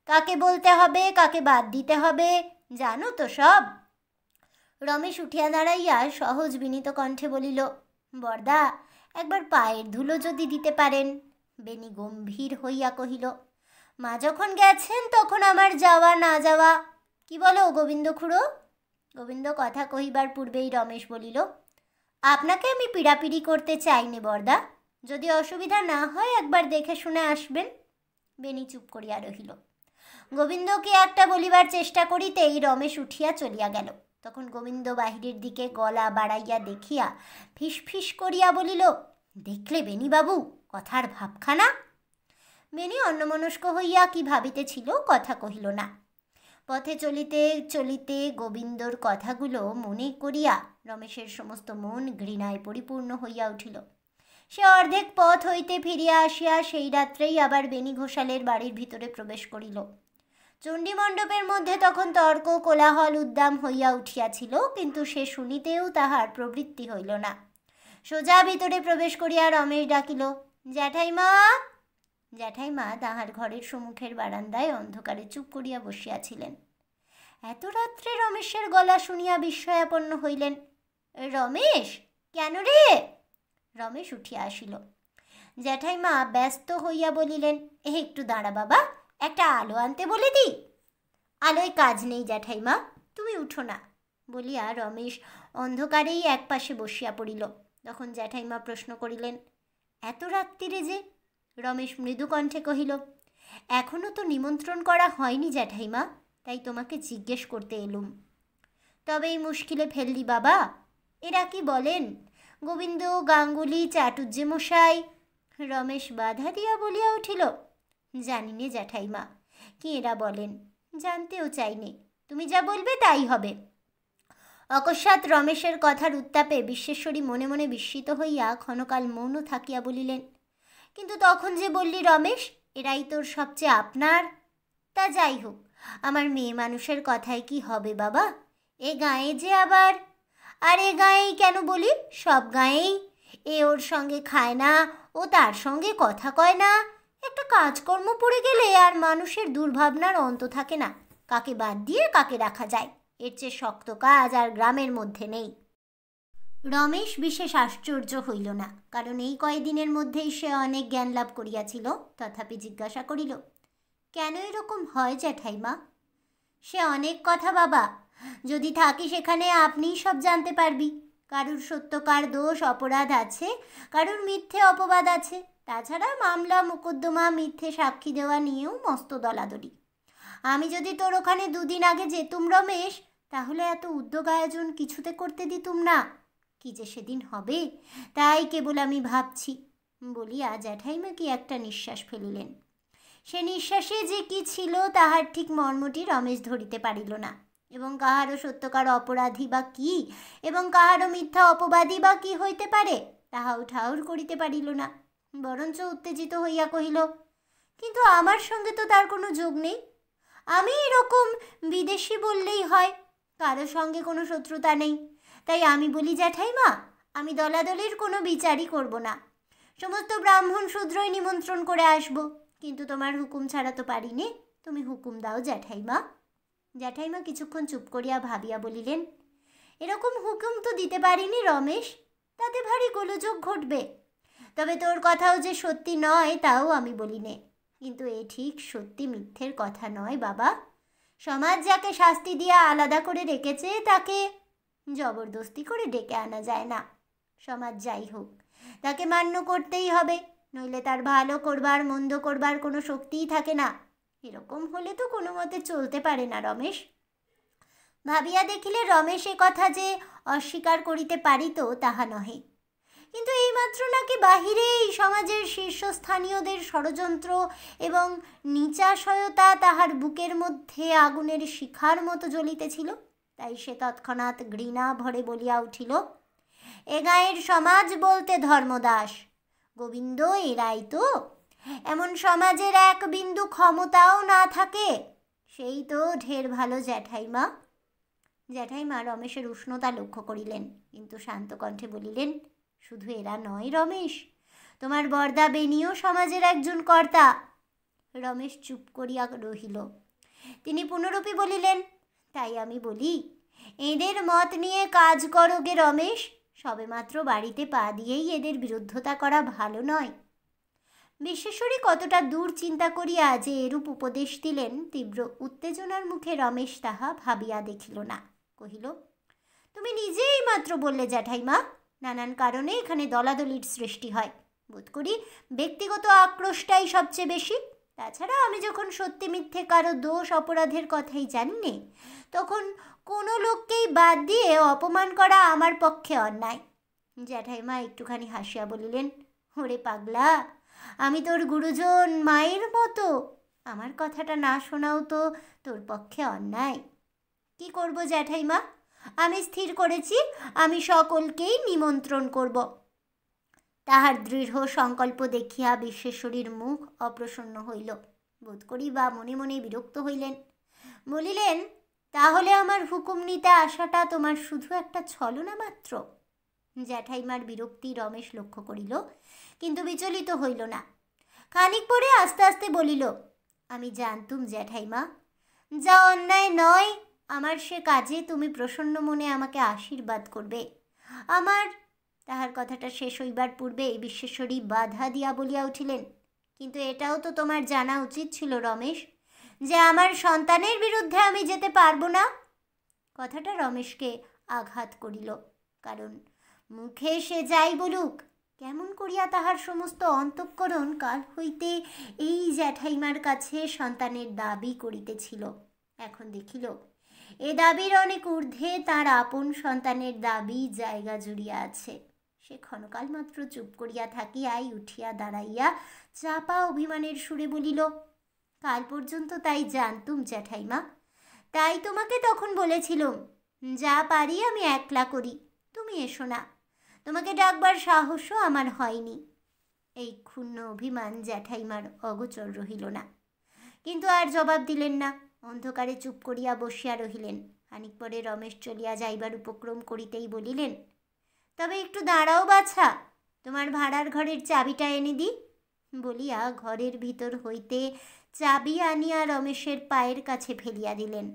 কাকে বলতে হবে, কাকে বাদ দিতে হবে জানো তো সব? রমেশ উঠিয়া দাঁড়াইয়া সহজ বিনীত কণ্ঠে বলিল, বরদা, একবার পায়ের ধুলো যদি দিতে পারেন। বেনি গম্ভীর হইয়া কহিল, মা যখন গেছেন তখন আমার যাওয়া না যাওয়া। কি বলো গোবিন্দ খুড়ো? গোবিন্দ কথা কহিবার পূর্বেই রমেশ বলিল, আপনাকে আমি পীড়াপিড়ি করতে চাইনি বরদা, যদি অসুবিধা না হয় একবার দেখে শুনে আসবেন। বেনি চুপ করিয়া রহিল। গোবিন্দকে একটা বলিবার চেষ্টা করিতেই রমেশ উঠিয়া চলিয়া গেল। তখন গোবিন্দ বাহিরের দিকে গলা বাড়াইয়া দেখিয়া ফিস করিয়া বলিল, দেখলে বেনিবাবু কথার ভাবখানা? বেনি অন্যমনস্ক হইয়া কি ভাবিতেছিল কথা কহিল না। পথে চলিতে চলিতে গোবিন্দর কথাগুলো মনে করিয়া রমেশের সমস্ত মন ঘৃণায় পরিপূর্ণ হইয়া উঠিল। সে অর্ধেক পথ হইতে ফিরিয়া আসিয়া সেই রাত্রেই আবার বেনি ঘোষালের বাড়ির ভিতরে প্রবেশ করিল। চণ্ডীমণ্ডপের মধ্যে তখন তর্ক কোলাহল উদ্দাম হইয়া উঠিয়াছিল, কিন্তু সে শুনিতেও তাহার প্রবৃত্তি হইল না। সোজা ভিতরে প্রবেশ করিয়া রমেশ ডাকিল, জ্যাঠাইমা। জ্যাঠাইমা তাহার ঘরের সম্মুখের বারান্দায় অন্ধকারে চুপ করিয়া বসিয়াছিলেন। এত রাত্রে রমেশের গলা শুনিয়া বিস্ময়াপন্ন হইলেন। রমেশ, কেন রে? রমেশ উঠিয়া আসিল। জ্যাঠাইমা ব্যস্ত হইয়া বলিলেন, একটু দাঁড়া বাবা, একটা আলো আনতে বলে দি। আলোয় কাজ নেই জ্যাঠাইমা, তুমি উঠো না, বলিয়া রমেশ অন্ধকারেই একপাশে বসিয়া পড়িল। তখন জ্যাঠাইমা প্রশ্ন করিলেন, এত রাত্রিরে যে? রমেশ মৃদু কণ্ঠে কহিল, এখনও তো নিমন্ত্রণ করা হয়নি জ্যাঠাইমা, তাই তোমাকে জিজ্ঞেস করতে এলুম। তবে এই মুশকিলে ফেললি বাবা। এরা কি বলেন? গোবিন্দ, গাঙ্গুলি, চাটুজ্জে মশাই। রমেশ বাধা দিয়া বলিয়া উঠিল, জানি নে জ্যাঠাইমা কি এরা বলেন, জানতেও চাইনি, তুমি যা বলবে তাই হবে। অকস্মাৎ রমেশের কথার উত্তাপে বিশ্বেশ্বরী মনে মনে বিস্মিত হইয়া ক্ষণকাল মৌন থাকিয়া বলিলেন, কিন্তু তখন যে বললি রমেশ, এরাই তোর সবচেয়ে আপনার। তা যাই হোক, আমার মেয়ে মানুষের কথায় কি হবে বাবা? এ গাঁয়ে যে আবার, আর এ গাঁয়েই কেন বলি, সব গাঁয়েই। এ ওর সঙ্গে খায় না, ও তার সঙ্গে কথা কয় না। একটা কাজকর্ম পড়ে গেলে আর মানুষের দুর্ভাবনার অন্ত থাকে না, কাকে বাদ দিয়ে কাকে রাখা যায়। এর চেয়ে শক্ত কাজ আর গ্রামের মধ্যে নেই। রমেশ বিশেষ আশ্চর্য হইল না, কারণ এই কয়েকদিনের মধ্যেই সে অনেক জ্ঞান লাভ করিয়াছিল। তথাপি জিজ্ঞাসা করিল, কেন এরকম হয় জ্যাঠাইমা? সে অনেক কথা বাবা, যদি থাকি সেখানে আপনিই সব জানতে পারবি। কারুর সত্য কার দোষ অপরাধ আছে, কারুর মিথ্যে অপবাদ আছে। তাছাড়া মামলা মোকদ্দমা, মিথ্যে সাক্ষী দেওয়া নিয়েও মস্ত দলাদলি। আমি যদি তোর ওখানে দুদিন আগে যেতুম রমেশ, তাহলে এত উদ্যোগ আয়োজন কিছুতে করতে দিতুম না। কি যে সেদিন হবে তাই কেবল আমি ভাবছি, বলিয়া জ্যাঠাইমা কি একটা নিঃশ্বাস ফেলিলেন। সে নিঃশ্বাসে যে কি ছিল তাহার ঠিক মর্মটি রমেশ ধরিতে পারিল না, এবং কাহারও সত্যকার অপরাধী বা কি এবং কাহারও মিথ্যা অপবাদী বা কি হইতে পারে তাহাও ঠাউর করিতে পারিল না। বরঞ্চ উত্তেজিত হইয়া কহিল, কিন্তু আমার সঙ্গে তো তার কোনো যোগ নেই। আমি এরকম বিদেশি বললেই হয়, কারো সঙ্গে কোনো শত্রুতা নেই। তাই আমি বলি জ্যাঠাইমা, আমি দলাদলির কোনো বিচারই করব না। সমস্ত ব্রাহ্মণ শূদ্রই নিমন্ত্রণ করে আসব, কিন্তু তোমার হুকুম ছাড়া তো পারি নে। তুমি হুকুম দাও জ্যাঠাইমা। জ্যাঠাইমা কিছুক্ষণ চুপ করিয়া ভাবিয়া বলিলেন, এরকম হুকুম তো দিতে পারিনি রমেশ, তাতে ভারী গোলযোগ ঘটবে। তবে তোর কথাও যে সত্যি নয় তাও আমি বলি নে, কিন্তু এ ঠিক সত্যি মিথ্যের কথা নয় বাবা। সমাজ যাকে শাস্তি দিয়া আলাদা করে রেখেছে তাকে জবরদস্তি করে ডেকে আনা যায় না। সমাজ যাই হোক, তাকে মান্য করতেই হবে, নইলে তার ভালো করবার মন্দ করবার কোনো শক্তিই থাকে না। এরকম হলে তো কোনো মতে চলতে পারে না রমেশ। ভাবিয়া দেখিলে রমেশ এ কথা যে অস্বীকার করিতে পারিত তাহা নহে, কিন্তু এইমাত্র নাকি বাহিরে এই সমাজের শীর্ষস্থানীয়দের ষড়যন্ত্র এবং নিচাশয়তা তাহার বুকের মধ্যে আগুনের শিখার মতো জ্বলিতেছিল। তাই সে তৎক্ষণাৎ ঘৃণা ভরে বলিয়া উঠিল, এ গাঁয়ের সমাজ বলতে ধর্মদাস, গোবিন্দ, এরাই তো। এমন সমাজের এক বিন্দু ক্ষমতাও না থাকে, সেই তো ঢের ভালো জ্যাঠাইমা। জ্যাঠাইমা রমেশের উষ্ণতা লক্ষ্য করিলেন, কিন্তু শান্ত কণ্ঠে বলিলেন, শুধু এরা নয় রমেশ, তোমার বরদা বেনিও সমাজের একজন কর্তা। রমেশ চুপ করিয়া রহিল। তিনি পুনরূপী বলিলেন, তাই আমি বলি, এদের মত নিয়ে কাজ করো গে রমেশ, সবেমাত্র বাড়িতে পা দিয়েই এদের বিরুদ্ধতা করা ভালো নয়। বিশ্বেশ্বরী কতটা দূর চিন্তা করিয়া যে এরূপ উপদেশ দিলেন, তীব্র উত্তেজনার মুখে রমেশ তাহা ভাবিয়া দেখিল না। কহিল, তুমি নিজেই মাত্র বললে জ্যাঠাইমা, নানান কারণে এখানে দলাদলির সৃষ্টি হয়। বোধ করি ব্যক্তিগত আক্রোশটাই সবচেয়ে বেশি। তাছাড়া আমি যখন সত্যি মিথ্যে কারো দোষ অপরাধের কথাই জানি নে, তখন কোনো লোককেই বাদ দিয়ে অপমান করা আমার পক্ষে অন্যায়। জ্যাঠাইমা একটুখানি হাসিয়া বলিলেন, ওরে পাগলা, আমি তোর গুরুজন, মায়ের মতো, আমার কথাটা না শোনাও তো তোর পক্ষে অন্যায়। কি করব জ্যাঠাইমা, আমি স্থির করেছি আমি সকলকেই নিমন্ত্রণ করব। তাহার দৃঢ় সংকল্প দেখিয়া বিশ্বেশ্বরীর মুখ অপ্রসন্ন হইল। বোধ করি বা মনে মনে বিরক্ত হইলেন। বলিলেন, তাহলে আমার হুকুম নিতে আসাটা তোমার শুধু একটা ছলনা মাত্র? জ্যাঠাইমার বিরক্তি রমেশ লক্ষ্য করিল, কিন্তু বিচলিত হইল না। খানিক পরে আস্তে আস্তে বলিল, আমি জানতুম জ্যাঠাইমা, যা অন্যায় নয় আমার সে কাজে তুমি প্রসন্ন মনে আমাকে আশীর্বাদ করবে। আমার তাহার কথাটা শেষ হইবার পূর্বে বিশ্বেশ্বরী বাধা দিয়া বলিয়া উঠিলেন, কিন্তু এটাও তো তোমার জানা উচিত ছিল রমেশ, যে আমার সন্তানের বিরুদ্ধে আমি যেতে পারবো না। কথাটা রমেশকে আঘাত করিল, কারণ মুখে সে যাই বলুক, কেমন করিয়া তাহার সমস্ত অন্তঃকরণ কাল হইতে এই জ্যাঠাইমার কাছে সন্তানের দাবি করিতেছিল। এখন দেখিল এ দাবির অনেক ঊর্ধ্বে তার আপন সন্তানের দাবি জায়গা জুড়িয়া আছে। সে ক্ষণকাল মাত্র চুপ করিয়া থাকিয়াই উঠিয়া দাঁড়াইয়া চাপা অভিমানের সুরে বলিল, কাল পর্যন্ত তাই জানতুম জ্যাঠাইমা, তাই তোমাকে তখন বলেছিলুম, যা পারি আমি একলা করি, তুমি এসো না। তোমাকে ডাকবার সাহসও আমার হয়নি। এই ক্ষুণ্ণ অভিমান জ্যাঠাইমার অগোচর রহিল না, কিন্তু আর জবাব দিলেন না। অন্ধকারে চুপ করিয়া বসিয়া রহিলেন। খানিক পরে রমেশ চলিয়া যাইবার উপক্রম করিতেই বলিলেন, তবে একটু দাঁড়াও বাছা, তোমার ভাড়ার ঘরের চাবিটা এনে দি। বলিয়া ঘরের ভিতর হইতে চাবি আনিয়া রমেশের পায়ের কাছে ফেলিয়া দিলেন।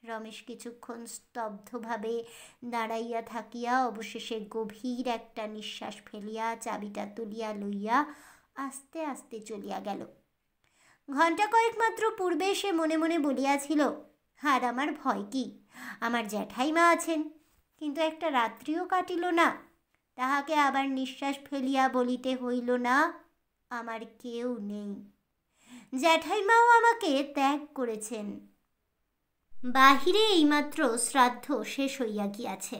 রমেশ কিছুক্ষণ স্তব্ধভাবে দাঁড়াইয়া থাকিয়া অবশেষে গভীর একটা নিঃশ্বাস ফেলিয়া চাবিটা তুলিয়া লইয়া আস্তে আস্তে চলিয়া গেল। ঘণ্টা কয়েক মাত্র পূর্বে সে মনে মনে বলিয়াছিল, আর আমার ভয় কি, আমার জ্যাঠাইমা আছেন। কিন্তু একটা রাত্রিও কাটিল না, তাহাকে আবার নিঃশ্বাস ফেলিয়া বলিতে হইল না, আমার কেউ নেই, জ্যাঠাইমাও আমাকে ত্যাগ করেছেন। বাহিরে এইমাত্র শ্রাদ্ধ শেষ হইয়া গিয়াছে।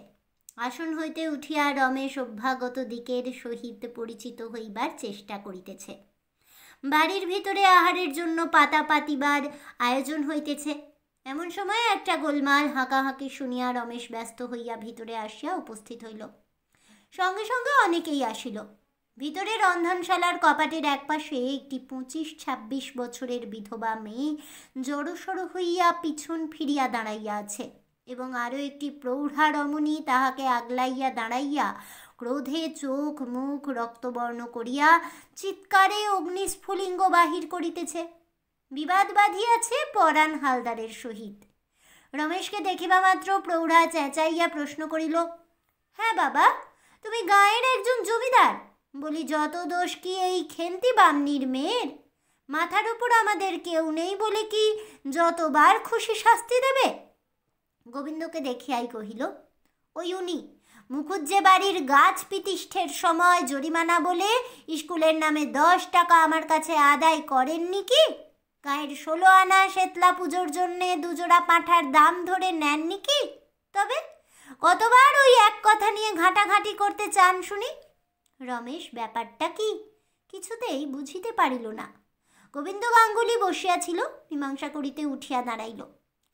আসন হইতে উঠিয়া রমেশ অভ্যাগত দিকের সহিত পরিচিত হইবার চেষ্টা করিতেছে। বাড়ির ভিতরে আহারের জন্য পাতা পাতিবার আয়োজন হইতেছে। এমন সময় একটা গোলমাল হাঁকাহাঁকি শুনিয়া রমেশ ব্যস্ত হইয়া ভিতরে আসিয়া উপস্থিত হইল। সঙ্গে সঙ্গে অনেকেই আসিল। ভিতরে রন্ধনশালার কপাটের একপাশে একটি 25-26 বছরের বিধবা মেয়ে জড়সড় হইয়া পিছন ফিরিয়া দাঁড়াইয়া আছে, এবং আরও একটি প্রৌঢ়া রমণী তাহাকে আগলাইয়া দাঁড়াইয়া ক্রোধে চোখ মুখ রক্তবর্ণ করিয়া চিৎকারে অগ্নিস্ফুলিঙ্গ বাহির করিতেছে। বিবাদ বাঁধিয়াছে পরাণ হালদারের সহিত। রমেশকে দেখিবা মাত্র প্রৌঢ়া চেঁচাইয়া প্রশ্ন করিল, হ্যাঁ বাবা, তুমি গাঁয়ের একজন জমিদার? বলি, যত দোষ কি এই খেন্তি বামনির মেয়ের? মাথার উপর আমাদের কেউ নেই বলে কি যতবার খুশি শাস্তি দেবে? গোবিন্দকে দেখিয়াই কহিল, ওই উনি মুখুজ্জে বাড়ির গাছ পিতিষ্ঠের সময় জরিমানা বলে স্কুলের নামে 10 টাকা আমার কাছে আদায় করেননি কি? গায়ের 16 আনা শেতলা পুজোর জন্যে 2 জোড়া পাঁঠার দাম ধরে নেননি কি? তবে কতবার ওই এক কথা নিয়ে ঘাঁটাঘাঁটি করতে চান শুনি? রমেশ ব্যাপারটা কি কিছুতেই বুঝিতে পারিল না। গোবিন্দ গাঙ্গুলি বসিয়াছিল, মীমাংসা করিতে উঠিয়া দাঁড়াইল।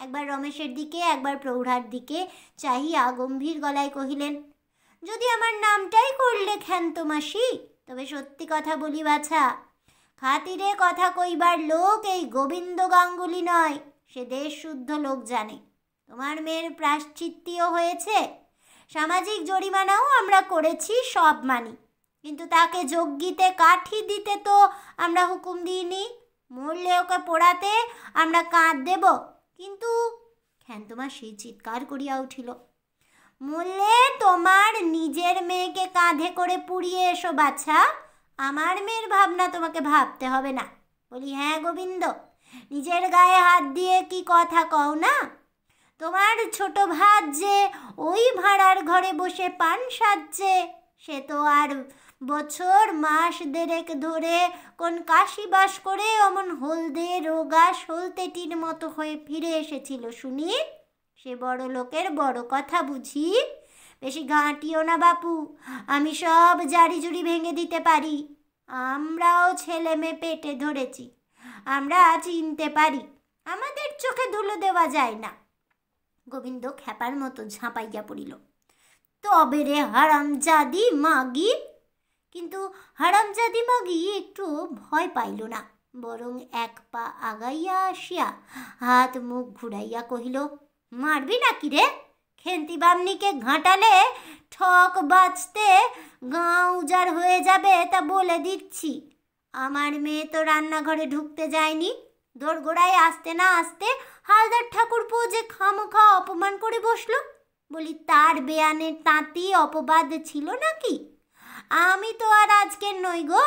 একবার রমেশের দিকে একবার প্রৌঢ়ার দিকে চাহিয়া গম্ভীর গলায় কহিলেন, যদি আমার নামটাই করলে ক্ষান্ত মাসি, তবে সত্যি কথা বলি বাছা, খাতিরে কথা কইবার লোক এই গোবিন্দ গাঙ্গুলি নয়, সে দেশ শুদ্ধ লোক জানে। তোমার মেয়ের প্রায়শ্চিত্তিও হয়েছে, সামাজিক জরিমানাও আমরা করেছি, সব মানি, কিন্তু তাকে যজ্ঞিতে কাঠি দিতে তো আমরা হুকুম দিইনি। মরলে ওকে পোড়াতে আমরা কাঁধ দেব। কিন্তু ক্ষান্তমাসি চিৎকার করিয়া উঠিল, বললে, তোমার নিজের মেয়েকে কাঁধে করে পুড়িয়ে এসো বাছা, আমার মেয়ের ভাবনা তোমাকে ভাবতে হবে না। বলি, হ্যাঁ গোবিন্দ, নিজের গায়ে হাত দিয়ে কি কথা কও না। তোমার ছোট ভাত যে ওই ভাড়ার ঘরে বসে পান সাজছে, সে তো আর বছর মাস দেড়েক ধরে কোন কাশি বাস করে অমন হলদে রোগা সলতেটির মতো হয়ে ফিরে এসেছিল শুনি। সে বড় লোকের বড় কথা বুঝি। বেশি ঘাঁটিও না বাপু, আমি সব জারি জুড়ি ভেঙে দিতে পারি। আমরাও ছেলে মেয়ে পেটে ধরেছি, আমরা চিনতে পারি, আমাদের চোখে ধুলো দেওয়া যায় না। গোবিন্দ খ্যাপার মতো ঝাঁপাইয়া পড়িল। তবে রে হারামজাদি মাগি। কিন্তু হারামজাদি মাগি একটু ভয় পাইল না, বরং এক পা আগাইয়া আসিয়া হাত মুখ ঘুরাইয়া কহিল, মারবি নাকি রে? খেন্তি বামনিকে ঘাঁটালে ঠক বাঁচতে গাঁ উজাড় হয়ে যাবে, তা বলে দিচ্ছি। আমার মেয়ে তো রান্নাঘরে ঢুকতে যায়নি, দোরগোড়ায় আসতে না আসতে হালদার ঠাকুরপো যে খামোখা অপমান করে বসলো। বলি, তার বেয়ানের তাঁতি অপবাদ ছিল নাকি? আমি তো আর আজকের নই গো।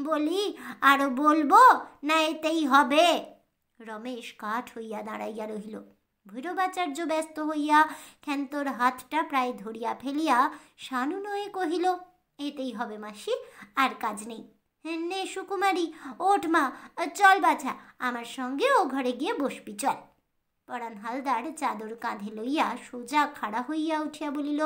বলি, আরো বলবো না এতেই হবে? রমেশ কাঠ হইয়া দাঁড়াইয়া রহিল। ভৈরবাচার্য ব্যস্ত হইয়া ক্ষেন্তর হাতটা প্রায় ধরিয়া ফেলিয়া সানুনয়ে কহিল, এতেই হবে মাসি, আর কাজ নেই। নে সুকুমারী, ওঠ মা, চল বাছা, আমার সঙ্গে ও ঘরে গিয়ে বসবি, চল। পরাণ হালদার চাদর কাঁধে লইয়া সোজা খাড়া হইয়া উঠিয়া বলিল,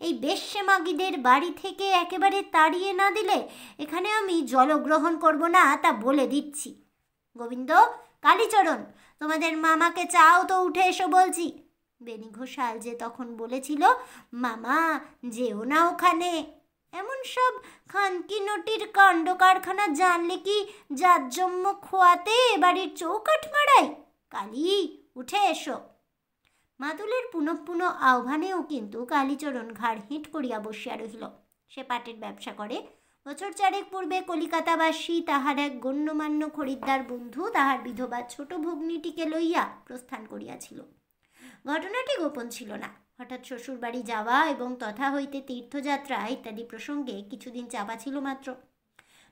এই বেশ্যে মাগিদের বাড়ি থেকে একেবারে তাড়িয়ে না দিলে এখানে আমি জলগ্রহণ করব না, তা বলে দিচ্ছি। গোবিন্দ, কালীচরণ, তোমাদের মামাকে চাও তো উঠে এসো বলছি। বেনি ঘোষাল যে তখন বলেছিল, মামা যেও না ওখানে। এমন সব খানকি নটির কাণ্ড কারখানা জানলে কি জাতজম্য খোয়াতে বাড়ির চৌকাঠ মারাই? কালী, উঠে এসো। মাতুলের পুনঃ পুনঃ আহ্বানেও কিন্তু কালীচরণ ঘাড় হেঁট করিয়া বসিয়া রহিল। সে পাটের ব্যবসা করে। বছর চারেক পূর্বে কলিকাতাবাসী তাহার এক গণ্যমান্য খরিদ্দার বন্ধু তাহার বিধবা ছোট ভগ্নীটিকে লইয়া প্রস্থান করিয়াছিল। ঘটনাটি গোপন ছিল না। হঠাৎ শ্বশুর বাড়ি যাওয়া এবং তথা হইতে তীর্থযাত্রা ইত্যাদি প্রসঙ্গে কিছুদিন চাপা ছিল মাত্র।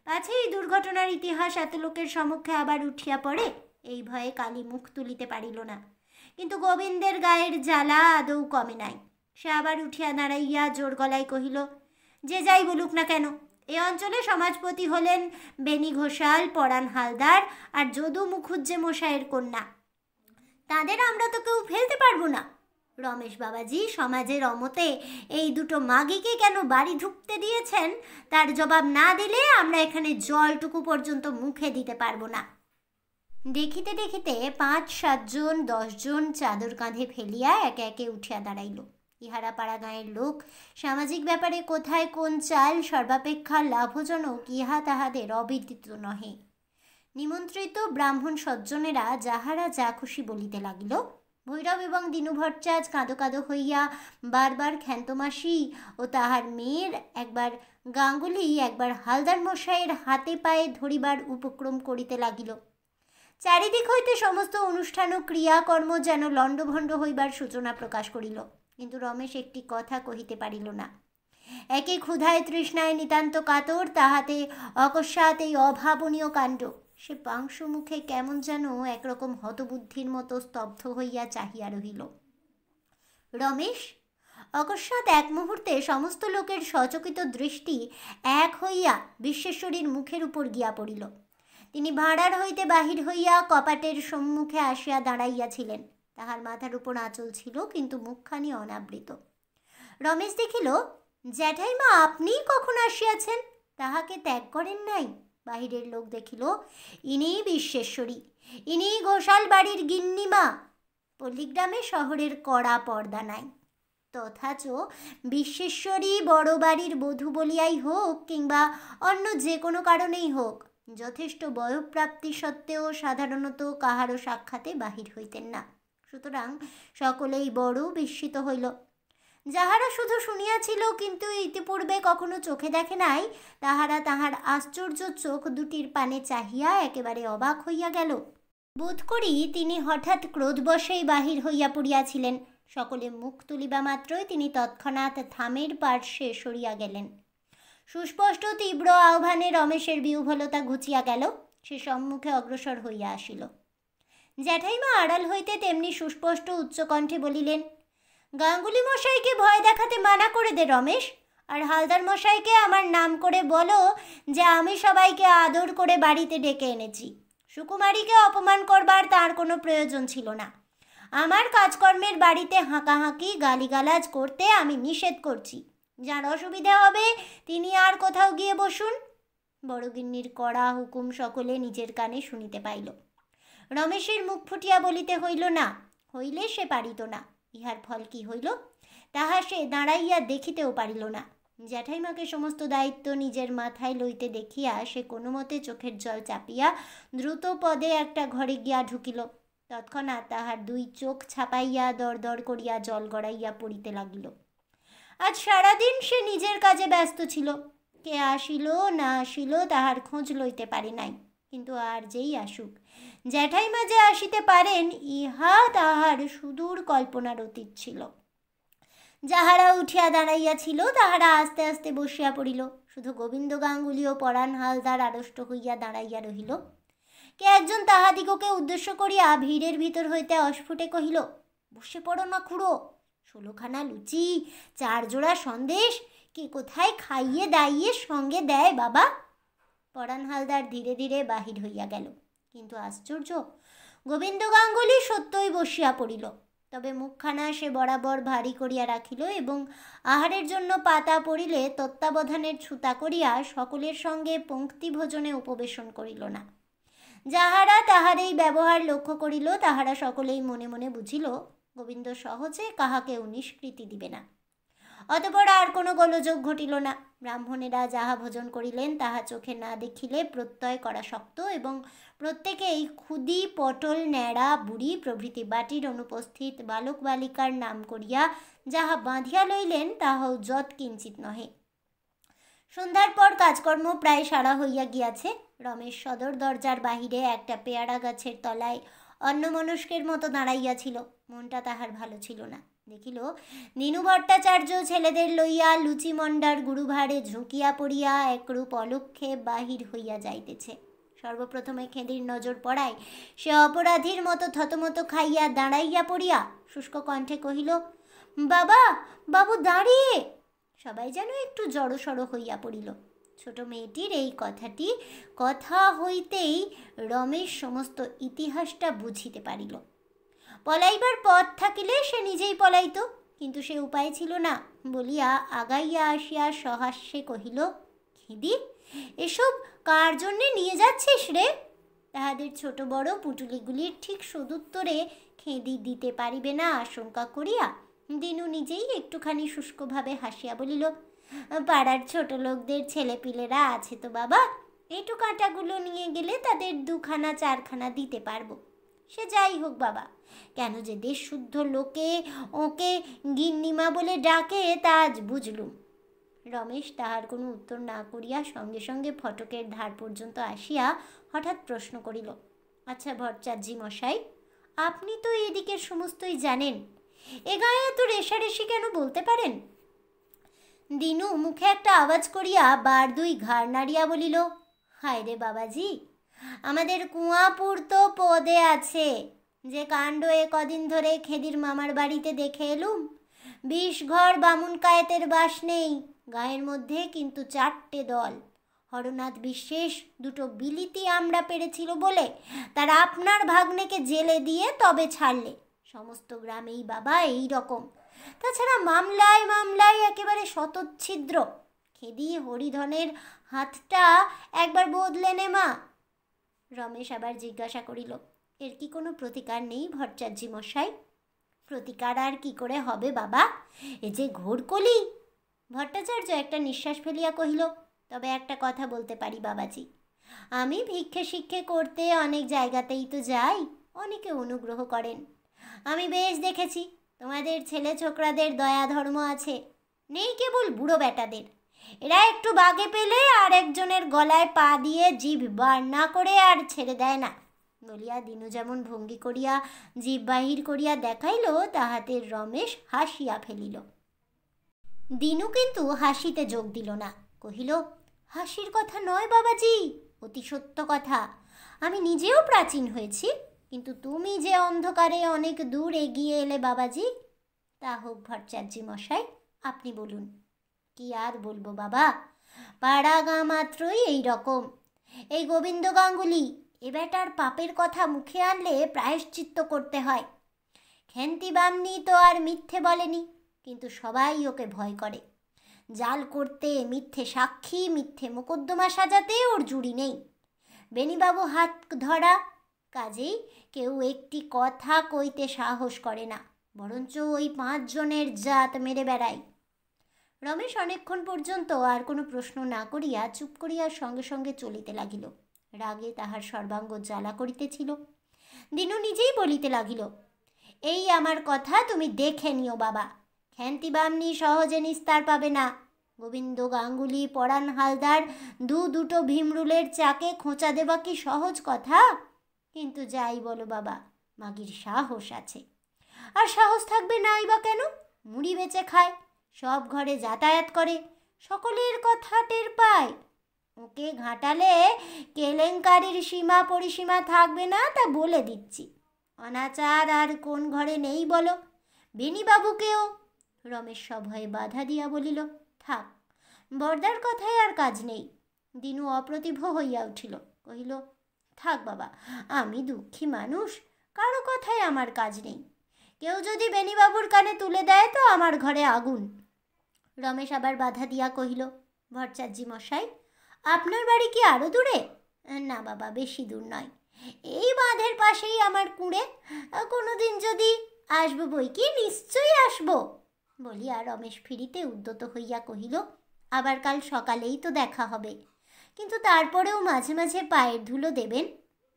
পাছে এই দুর্ঘটনার ইতিহাস এত লোকের সম্মুখে আবার উঠিয়া পড়ে, এই ভয়ে কালী মুখ তুলিতে পারিল না। কিন্তু গোবিন্দের গায়ের জ্বালা আদৌ কমে নাই। সে আবার উঠিয়া দাঁড়াইয়া জোর গলায় কহিল, যে যাই বলুক না কেন, এ অঞ্চলে সমাজপতি হলেন বেনি ঘোষাল, পরাণ হালদার আর যদু মুখুজ্জে মশাইয়ের কন্যা। তাদের আমরা তো কেউ ফেলতে পারবো না। রমেশ বাবাজি সমাজের অমতে এই দুটো মাগিকে কেন বাড়ি ঢুকতে দিয়েছেন, তার জবাব না দিলে আমরা এখানে জলটুকু পর্যন্ত মুখে দিতে পারবো না। দেখিতে দেখিতে 5-7 জন 10 জন চাদর কাঁধে ফেলিয়া একে একে উঠিয়া দাঁড়াইল। ইহারা পাড়া গাঁয়ের লোক। সামাজিক ব্যাপারে কোথায় কোন চাল সর্বাপেক্ষা লাভজনক ইহা তাহাদের অবিদিত নহে। নিমন্ত্রিত ব্রাহ্মণ সজ্জনেরা যাহারা যা খুশি বলিতে লাগিল। ভৈরব এবং দীনু ভট্টাচার্য কাঁদো কাঁদো হইয়া বারবার ক্ষান্তমাসি ও তাহার মেয়ের, একবার গাঙ্গুলি একবার হালদার মশাইয়ের হাতে পায়ে ধরিবার উপক্রম করিতে লাগিল। চারিদিক হইতে সমস্ত অনুষ্ঠান ও ক্রিয়াকর্ম যেন লণ্ডভণ্ড হইবার সূচনা প্রকাশ করিল। কিন্তু রমেশ একটি কথা কহিতে পারিল না। একে ক্ষুধায় তৃষ্ণায় নিতান্ত কাতর, তাহাতে অকস্মাৎ এই অভাবনীয় কাণ্ড। সে পাংশু মুখে কেমন যেন একরকম হতবুদ্ধির মতো স্তব্ধ হইয়া চাহিয়া রহিল। রমেশ অকস্মাৎ এক মুহূর্তে সমস্ত লোকের সচকিত দৃষ্টি এক হইয়া বিশ্বেশ্বরীর মুখের উপর গিয়া পড়িল। তিনি ভাঁড়ার হইতে বাহির হইয়া কপাটের সম্মুখে আসিয়া দাঁড়াইয়াছিলেন। তাহার মাথার উপর আঁচল ছিল, কিন্তু মুখখানি অনাবৃত। রমেশ দেখিল, জ্যাঠাইমা আপনিই কখন আসিয়াছেন, তাহাকে ত্যাগ করেন নাই। বাহিরের লোক দেখিল, ইনিই বিশ্বেশ্বরী, ইনিই ঘোষাল বাড়ির গিন্নিমা। পল্লীগ্রামে শহরের কড়া পর্দা নাই, তথাচ বিশ্বেশ্বরী বড় বাড়ির বধূ বলিয়াই হোক কিংবা অন্য যে কোনো কারণেই হোক, যথেষ্ট বয়ঃপ্রাপ্তি সত্ত্বেও সাধারণত কাহারও সাক্ষাতে বাহির হইতেন না। সুতরাং সকলেই বড় বিস্মিত হইল। যাহারা শুধু শুনিয়াছিল কিন্তু ইতিপূর্বে কখনো চোখে দেখে নাই, তাহারা তাহার আশ্চর্য চোখ দুটির পানে চাহিয়া একেবারে অবাক হইয়া গেল। বোধ করি তিনি হঠাৎ ক্রোধবশেই বাহির হইয়া পড়িয়াছিলেন। সকলে মুখ তুলিবা মাত্রই তিনি তৎক্ষণাৎ থামের পার্শ্বে সরিয়া গেলেন। সুস্পষ্ট তীব্র আহ্বানে রমেশের বিহ্বলতা ঘুচিয়া গেল। সে সম্মুখে অগ্রসর হইয়া আসিল। জ্যাঠাইমা আড়াল হইতে তেমনি সুস্পষ্ট উচ্চকণ্ঠে বলিলেন, গাঙ্গুলি মশাইকে ভয় দেখাতে মানা করে দে রমেশ, আর হালদার মশাইকে আমার নাম করে বলো যে আমি সবাইকে আদর করে বাড়িতে ডেকে এনেছি। সুকুমারীকে অপমান করবার তার কোনো প্রয়োজন ছিল না। আমার কাজকর্মের বাড়িতে হাঁকাহাঁকি গালিগালাজ করতে আমি নিষেধ করছি। যার অসুবিধা হবে তিনি আর কোথাও গিয়ে বসুন। বড়গিন্নির কড়া হুকুম সকলে নিজের কানে শুনিতে পাইল। রমেশের মুখ ফুটিয়া বলিতে হইল না, হইলে সে পারিত না। ইহার ফল কি হইল তাহা সে দাঁড়াইয়া দেখিতেও পারিল না। জ্যাঠাইমাকে সমস্ত দায়িত্ব নিজের মাথায় লইতে দেখিয়া সে কোনো মতে চোখের জল চাপিয়া দ্রুত পদে একটা ঘরে গিয়া ঢুকিল। তৎক্ষণাৎ তাহার দুই চোখ ছাপাইয়া দর দর করিয়া জল গড়াইয়া পড়িতে লাগিল। আজ সারাদিন সে নিজের কাজে ব্যস্ত ছিল। কে আসিল না আসিল তাহার খোঁজ লইতে পারে নাই। কিন্তু আর যেই আসুক, জ্যাঠাইমা যে আসিতে পারেন ইহা তাহার সুদূর কল্পনার অতীত ছিল। যাহারা উঠিয়া দাঁড়াইয়াছিল তাহারা আস্তে আস্তে বসিয়া পড়িল। শুধু গোবিন্দ গাঙ্গুলি ও পরাণ হালদার আড়ষ্ট হইয়া দাঁড়াইয়া রহিল। কে একজন তাহাদিগকে উদ্দেশ্য করিয়া ভিড়ের ভিতর হইতে অস্ফুটে কহিল, বসে পড়ো না খুড়ো, 16খানা লুচি, 4 জোড়া সন্দেশ কে কোথায় খাইয়ে দাইয়ে সঙ্গে দেয় বাবা। পরাণ হালদার ধীরে ধীরে বাহির হইয়া গেল। কিন্তু আশ্চর্য, গোবিন্দ গাঙ্গুলি সত্যই বসিয়া পড়িল। তবে মুখখানা সে বরাবর ভারী করিয়া রাখিল এবং আহারের জন্য পাতা পড়িলে তত্ত্বাবধানের ছুতা করিয়া সকলের সঙ্গে পঙ্ক্তি ভোজনে উপবেশন করিল না। যাহারা তাহার এই ব্যবহার লক্ষ্য করিল তাহারা সকলেই মনে মনে বুঝিল গোবিন্দ সহজে কাহাকেও নিষ্কৃতি দিবে না। অতঃপর আর কোনো গোলযোগ ঘটিল না। ব্রাহ্মণেরা যাহা ভোজন করিলেন তাহা চোখে না দেখিলে প্রত্যয় করা শক্ত এবং প্রত্যেকেই খুদি, পটল, ন্যাড়া, বুড়ি প্রভৃতি বাটির অনুপস্থিত বালক বালিকার নাম করিয়া যাহা বাঁধিয়া লইলেন তাহাও যৎ কিঞ্চিত নহে। সন্ধ্যার পর কাজকর্ম প্রায় সারা হইয়া গিয়াছে। রমেশ সদর দরজার বাহিরে একটা পেয়ারা গাছের তলায় অন্যমনস্কের মতো দাঁড়াইয়াছিল। মনটা তাহার ভালো ছিল না। দেখিল দিনু ভট্টাচার্য ছেলেদের লইয়া লুচি মন্ডার গুরুভারে ঝুঁকিয়া পড়িয়া একরূপ অলক্ষে বাহির হইয়া যাইতেছে। সর্বপ্রথমে খেদির নজর পড়ায় সে অপরাধীর মতো থতমত খাইয়া দাঁড়াইয়া পড়িয়া শুষ্ক কণ্ঠে কহিল, বাবা, বাবু দাঁড়িয়ে। সবাই যেন একটু জড়সড় হইয়া পড়িল। ছোট মেয়েটির এই কথাটি কথা হইতেই রমেশ সমস্ত ইতিহাসটা বুঝিতে পারিল। পলাইবার পথ থাকিলে সে নিজেই পলাইত, কিন্তু সে উপায় ছিল না বলিয়া আগাইয়া আসিয়া সহাস্যে কহিল, খেদি, এসব কার জন্যে নিয়ে যাচ্ছিস রে? তাহাদের ছোট বড় পুটুলিগুলির ঠিক সদুত্তরে খেদি দিতে পারিবে না আশঙ্কা করিয়া দিনু নিজেই একটুখানি শুষ্কভাবে হাসিয়া বলিল, পাড়ার ছোট লোকদের ছেলেপিলেরা আছে তো বাবা, একটু কাঁটাগুলো নিয়ে গেলে তাদের 2খানা 4খানা দিতে পারবো। সে যাই হোক বাবা, কেন যে দেশ শুদ্ধ লোকে ওকে গিন্নিমা বলে ডাকে তা আজ বুঝলুম। রমেশ তাহার কোনো উত্তর না করিয়া সঙ্গে সঙ্গে ফটকের ধার পর্যন্ত আসিয়া হঠাৎ প্রশ্ন করিল, আচ্ছা ভট্টাচার্য মশাই, আপনি তো এদিকের সমস্তই জানেন, এ গায়ে এত রেশারেশি কেন বলতে পারেন? দিনু মুখে একটা আওয়াজ করিয়া বার 2 ঘাড় নাড়িয়া বলিল, হায় রে বাবাজি, আমাদের কুয়াপুর তো পদে আছে। যে কাণ্ড এ কদিন ধরে খেদির মামার বাড়িতে দেখে এলুম। 20 ঘর বামুন কায়েতের বাস নেই, গায়ের মধ্যে কিন্তু 4টে দল। হরনাথ বিশ্বাস 2টো বিলিতি আমরা পেরেছিল বলে তার আপনার ভাগ্নেকে জেলে দিয়ে তবে ছাড়লে। সমস্ত গ্রামেই বাবা এই রকম। তাছাড়া মামলায় মামলায় একেবারে শতচ্ছিদ্র। খেদি হরিধনের হাতটা একবার বদলে নে মা। রমেশ আবার জিজ্ঞাসা করিল, এর কি কোনো প্রতিকার নেই ভট্টাচার্য মশাই? প্রতিকার আর কি করে হবে বাবা, এ যে ঘোর কলি। ভট্টাচার্য একটা নিঃশ্বাস ফেলিয়া কহিল, তবে একটা কথা বলতে পারি বাবাজি, আমি ভিক্ষে শিক্ষে করতে অনেক জায়গাতেই তো যাই, অনেকে অনুগ্রহ করেন। আমি বেশ দেখেছি তোমাদের ছেলে ছোকরাদের দয়া ধর্ম আছে, নেই কেবল বুড়ো বেটাদের। এরা একটু বাগে পেলে আর একজনের গলায় পা দিয়ে জিভ বার না করে আর ছেড়ে দেয় না। বলিয়া দিনু যেমন ভঙ্গি করিয়া জিভ বাহির করিয়া দেখাইল তাহাতে রমেশ হাসিয়া ফেলিল। দিনু কিন্তু হাসিতে যোগ দিল না, কহিল, হাসির কথা নয় বাবাজি, অতি সত্য কথা। আমি নিজেও প্রাচীন হয়েছি, কিন্তু তুমি যে অন্ধকারে অনেক দূর এগিয়ে এলে বাবাজি। তা হোক ভট্টাচার্য মশাই, আপনি বলুন। কি আর বলবো বাবা, পাড়া গাঁ মাত্রই এই রকম। এই গোবিন্দ গাঙ্গুলি এ বেটার পাপের কথা মুখে আনলে প্রায়শ্চিত্ত করতে হয়। খেন্তি বামনি তো আর মিথ্যে বলেনি, কিন্তু সবাই ওকে ভয় করে। জাল করতে, মিথ্যে সাক্ষী, মিথ্যে মোকদ্দমা সাজাতে ওর জুড়ি নেই। বেনিবাবু হাত ধরা, কাজেই কেউ একটি কথা কইতে সাহস করে না, বরঞ্চ ওই 5 জনের জাত মেরে বেড়ায়। রমেশ অনেকক্ষণ পর্যন্ত আর কোনো প্রশ্ন না করিয়া চুপ করিয়া সঙ্গে সঙ্গে চলিতে লাগিল। রাগে তাহার সর্বাঙ্গ জ্বালা করিতেছিল। দিনু নিজেই বলিতে লাগিল, এই আমার কথা তুমি দেখে নিও বাবা, খেন্তি বামনি সহজে নিস্তার পাবে না। গোবিন্দ গাঙ্গুলি, পরাণ হালদার দুটো ভীমরুলের চাকে খোঁচা দেবা কি সহজ কথা? কিন্তু যাই বলো বাবা, মাগির সাহস আছে। আর সাহস থাকবে নাই বা কেন? মুড়ি বেচে খায়, সব ঘরে যাতায়াত করে, সকলের কথা টের পায়। ওকে ঘাঁটালে কেলেঙ্কারির সীমা পরিসীমা থাকবে না, তা বলে দিচ্ছি। অনাচার আর কোন ঘরে নেই বলো? বেনিবাবুকেও। রমেশ সভয়ে বাধা দিয়া বলিল, থাক, বরদার কথায় আর কাজ নেই। দিনু অপ্রতিভ হইয়া উঠিল, কহিল, থাক বাবা, আমি দুঃখী মানুষ, কারো কথায় আমার কাজ নেই। কেউ যদি বেনিবাবুর কানে তুলে দেয় তো আমার ঘরে আগুন। রমেশ আবার বাধা দিয়া কহিল, ভট্টাচার্য মশাই, আপনার বাড়ি কি আরও দূরে? না বাবা, বেশি দূর নয়, এই বাঁধের পাশেই আমার কুঁড়ে। কোনো দিন যদি আসবো, বই কি নিশ্চয়ই আসবো বলিয়া রমেশ ফিরিতে উদ্যত হইয়া কহিল, আবার কাল সকালেই তো দেখা হবে, কিন্তু তারপরেও মাঝে মাঝে পায়ের ধুলো দেবেন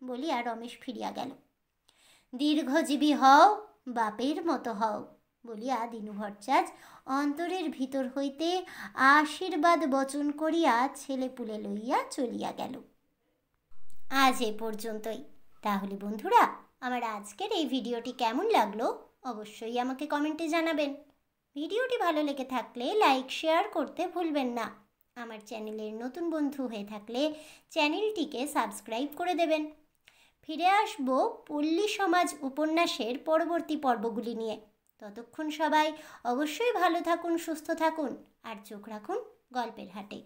বলিয়া রমেশ ফিরিয়া গেল। দীর্ঘজীবী হও, বাপের মতো হও বলিয়া দিনু ভট্টাচার্য অন্তরের ভিতর হইতে আশীর্বাদ বচন করিয়া ছেলেপুলে লইয়া চলিয়া গেল। আজ এ পর্যন্তই। তাহলে বন্ধুরা, আমার আজকের এই ভিডিওটি কেমন লাগলো অবশ্যই আমাকে কমেন্টে জানাবেন। ভিডিওটি ভালো লেগে থাকলে লাইক শেয়ার করতে ভুলবেন না। আমার চ্যানেলের নতুন বন্ধু হয়ে থাকলে চ্যানেলটিকে সাবস্ক্রাইব করে দেবেন। ফিরে আসবো পল্লী সমাজ উপন্যাসের পরবর্তী পর্বগুলি নিয়ে। ততক্ষণ সবাই অবশ্যই ভালো থাকুন, সুস্থ থাকুন, আর চোখ রাখুন গল্পের হাটে।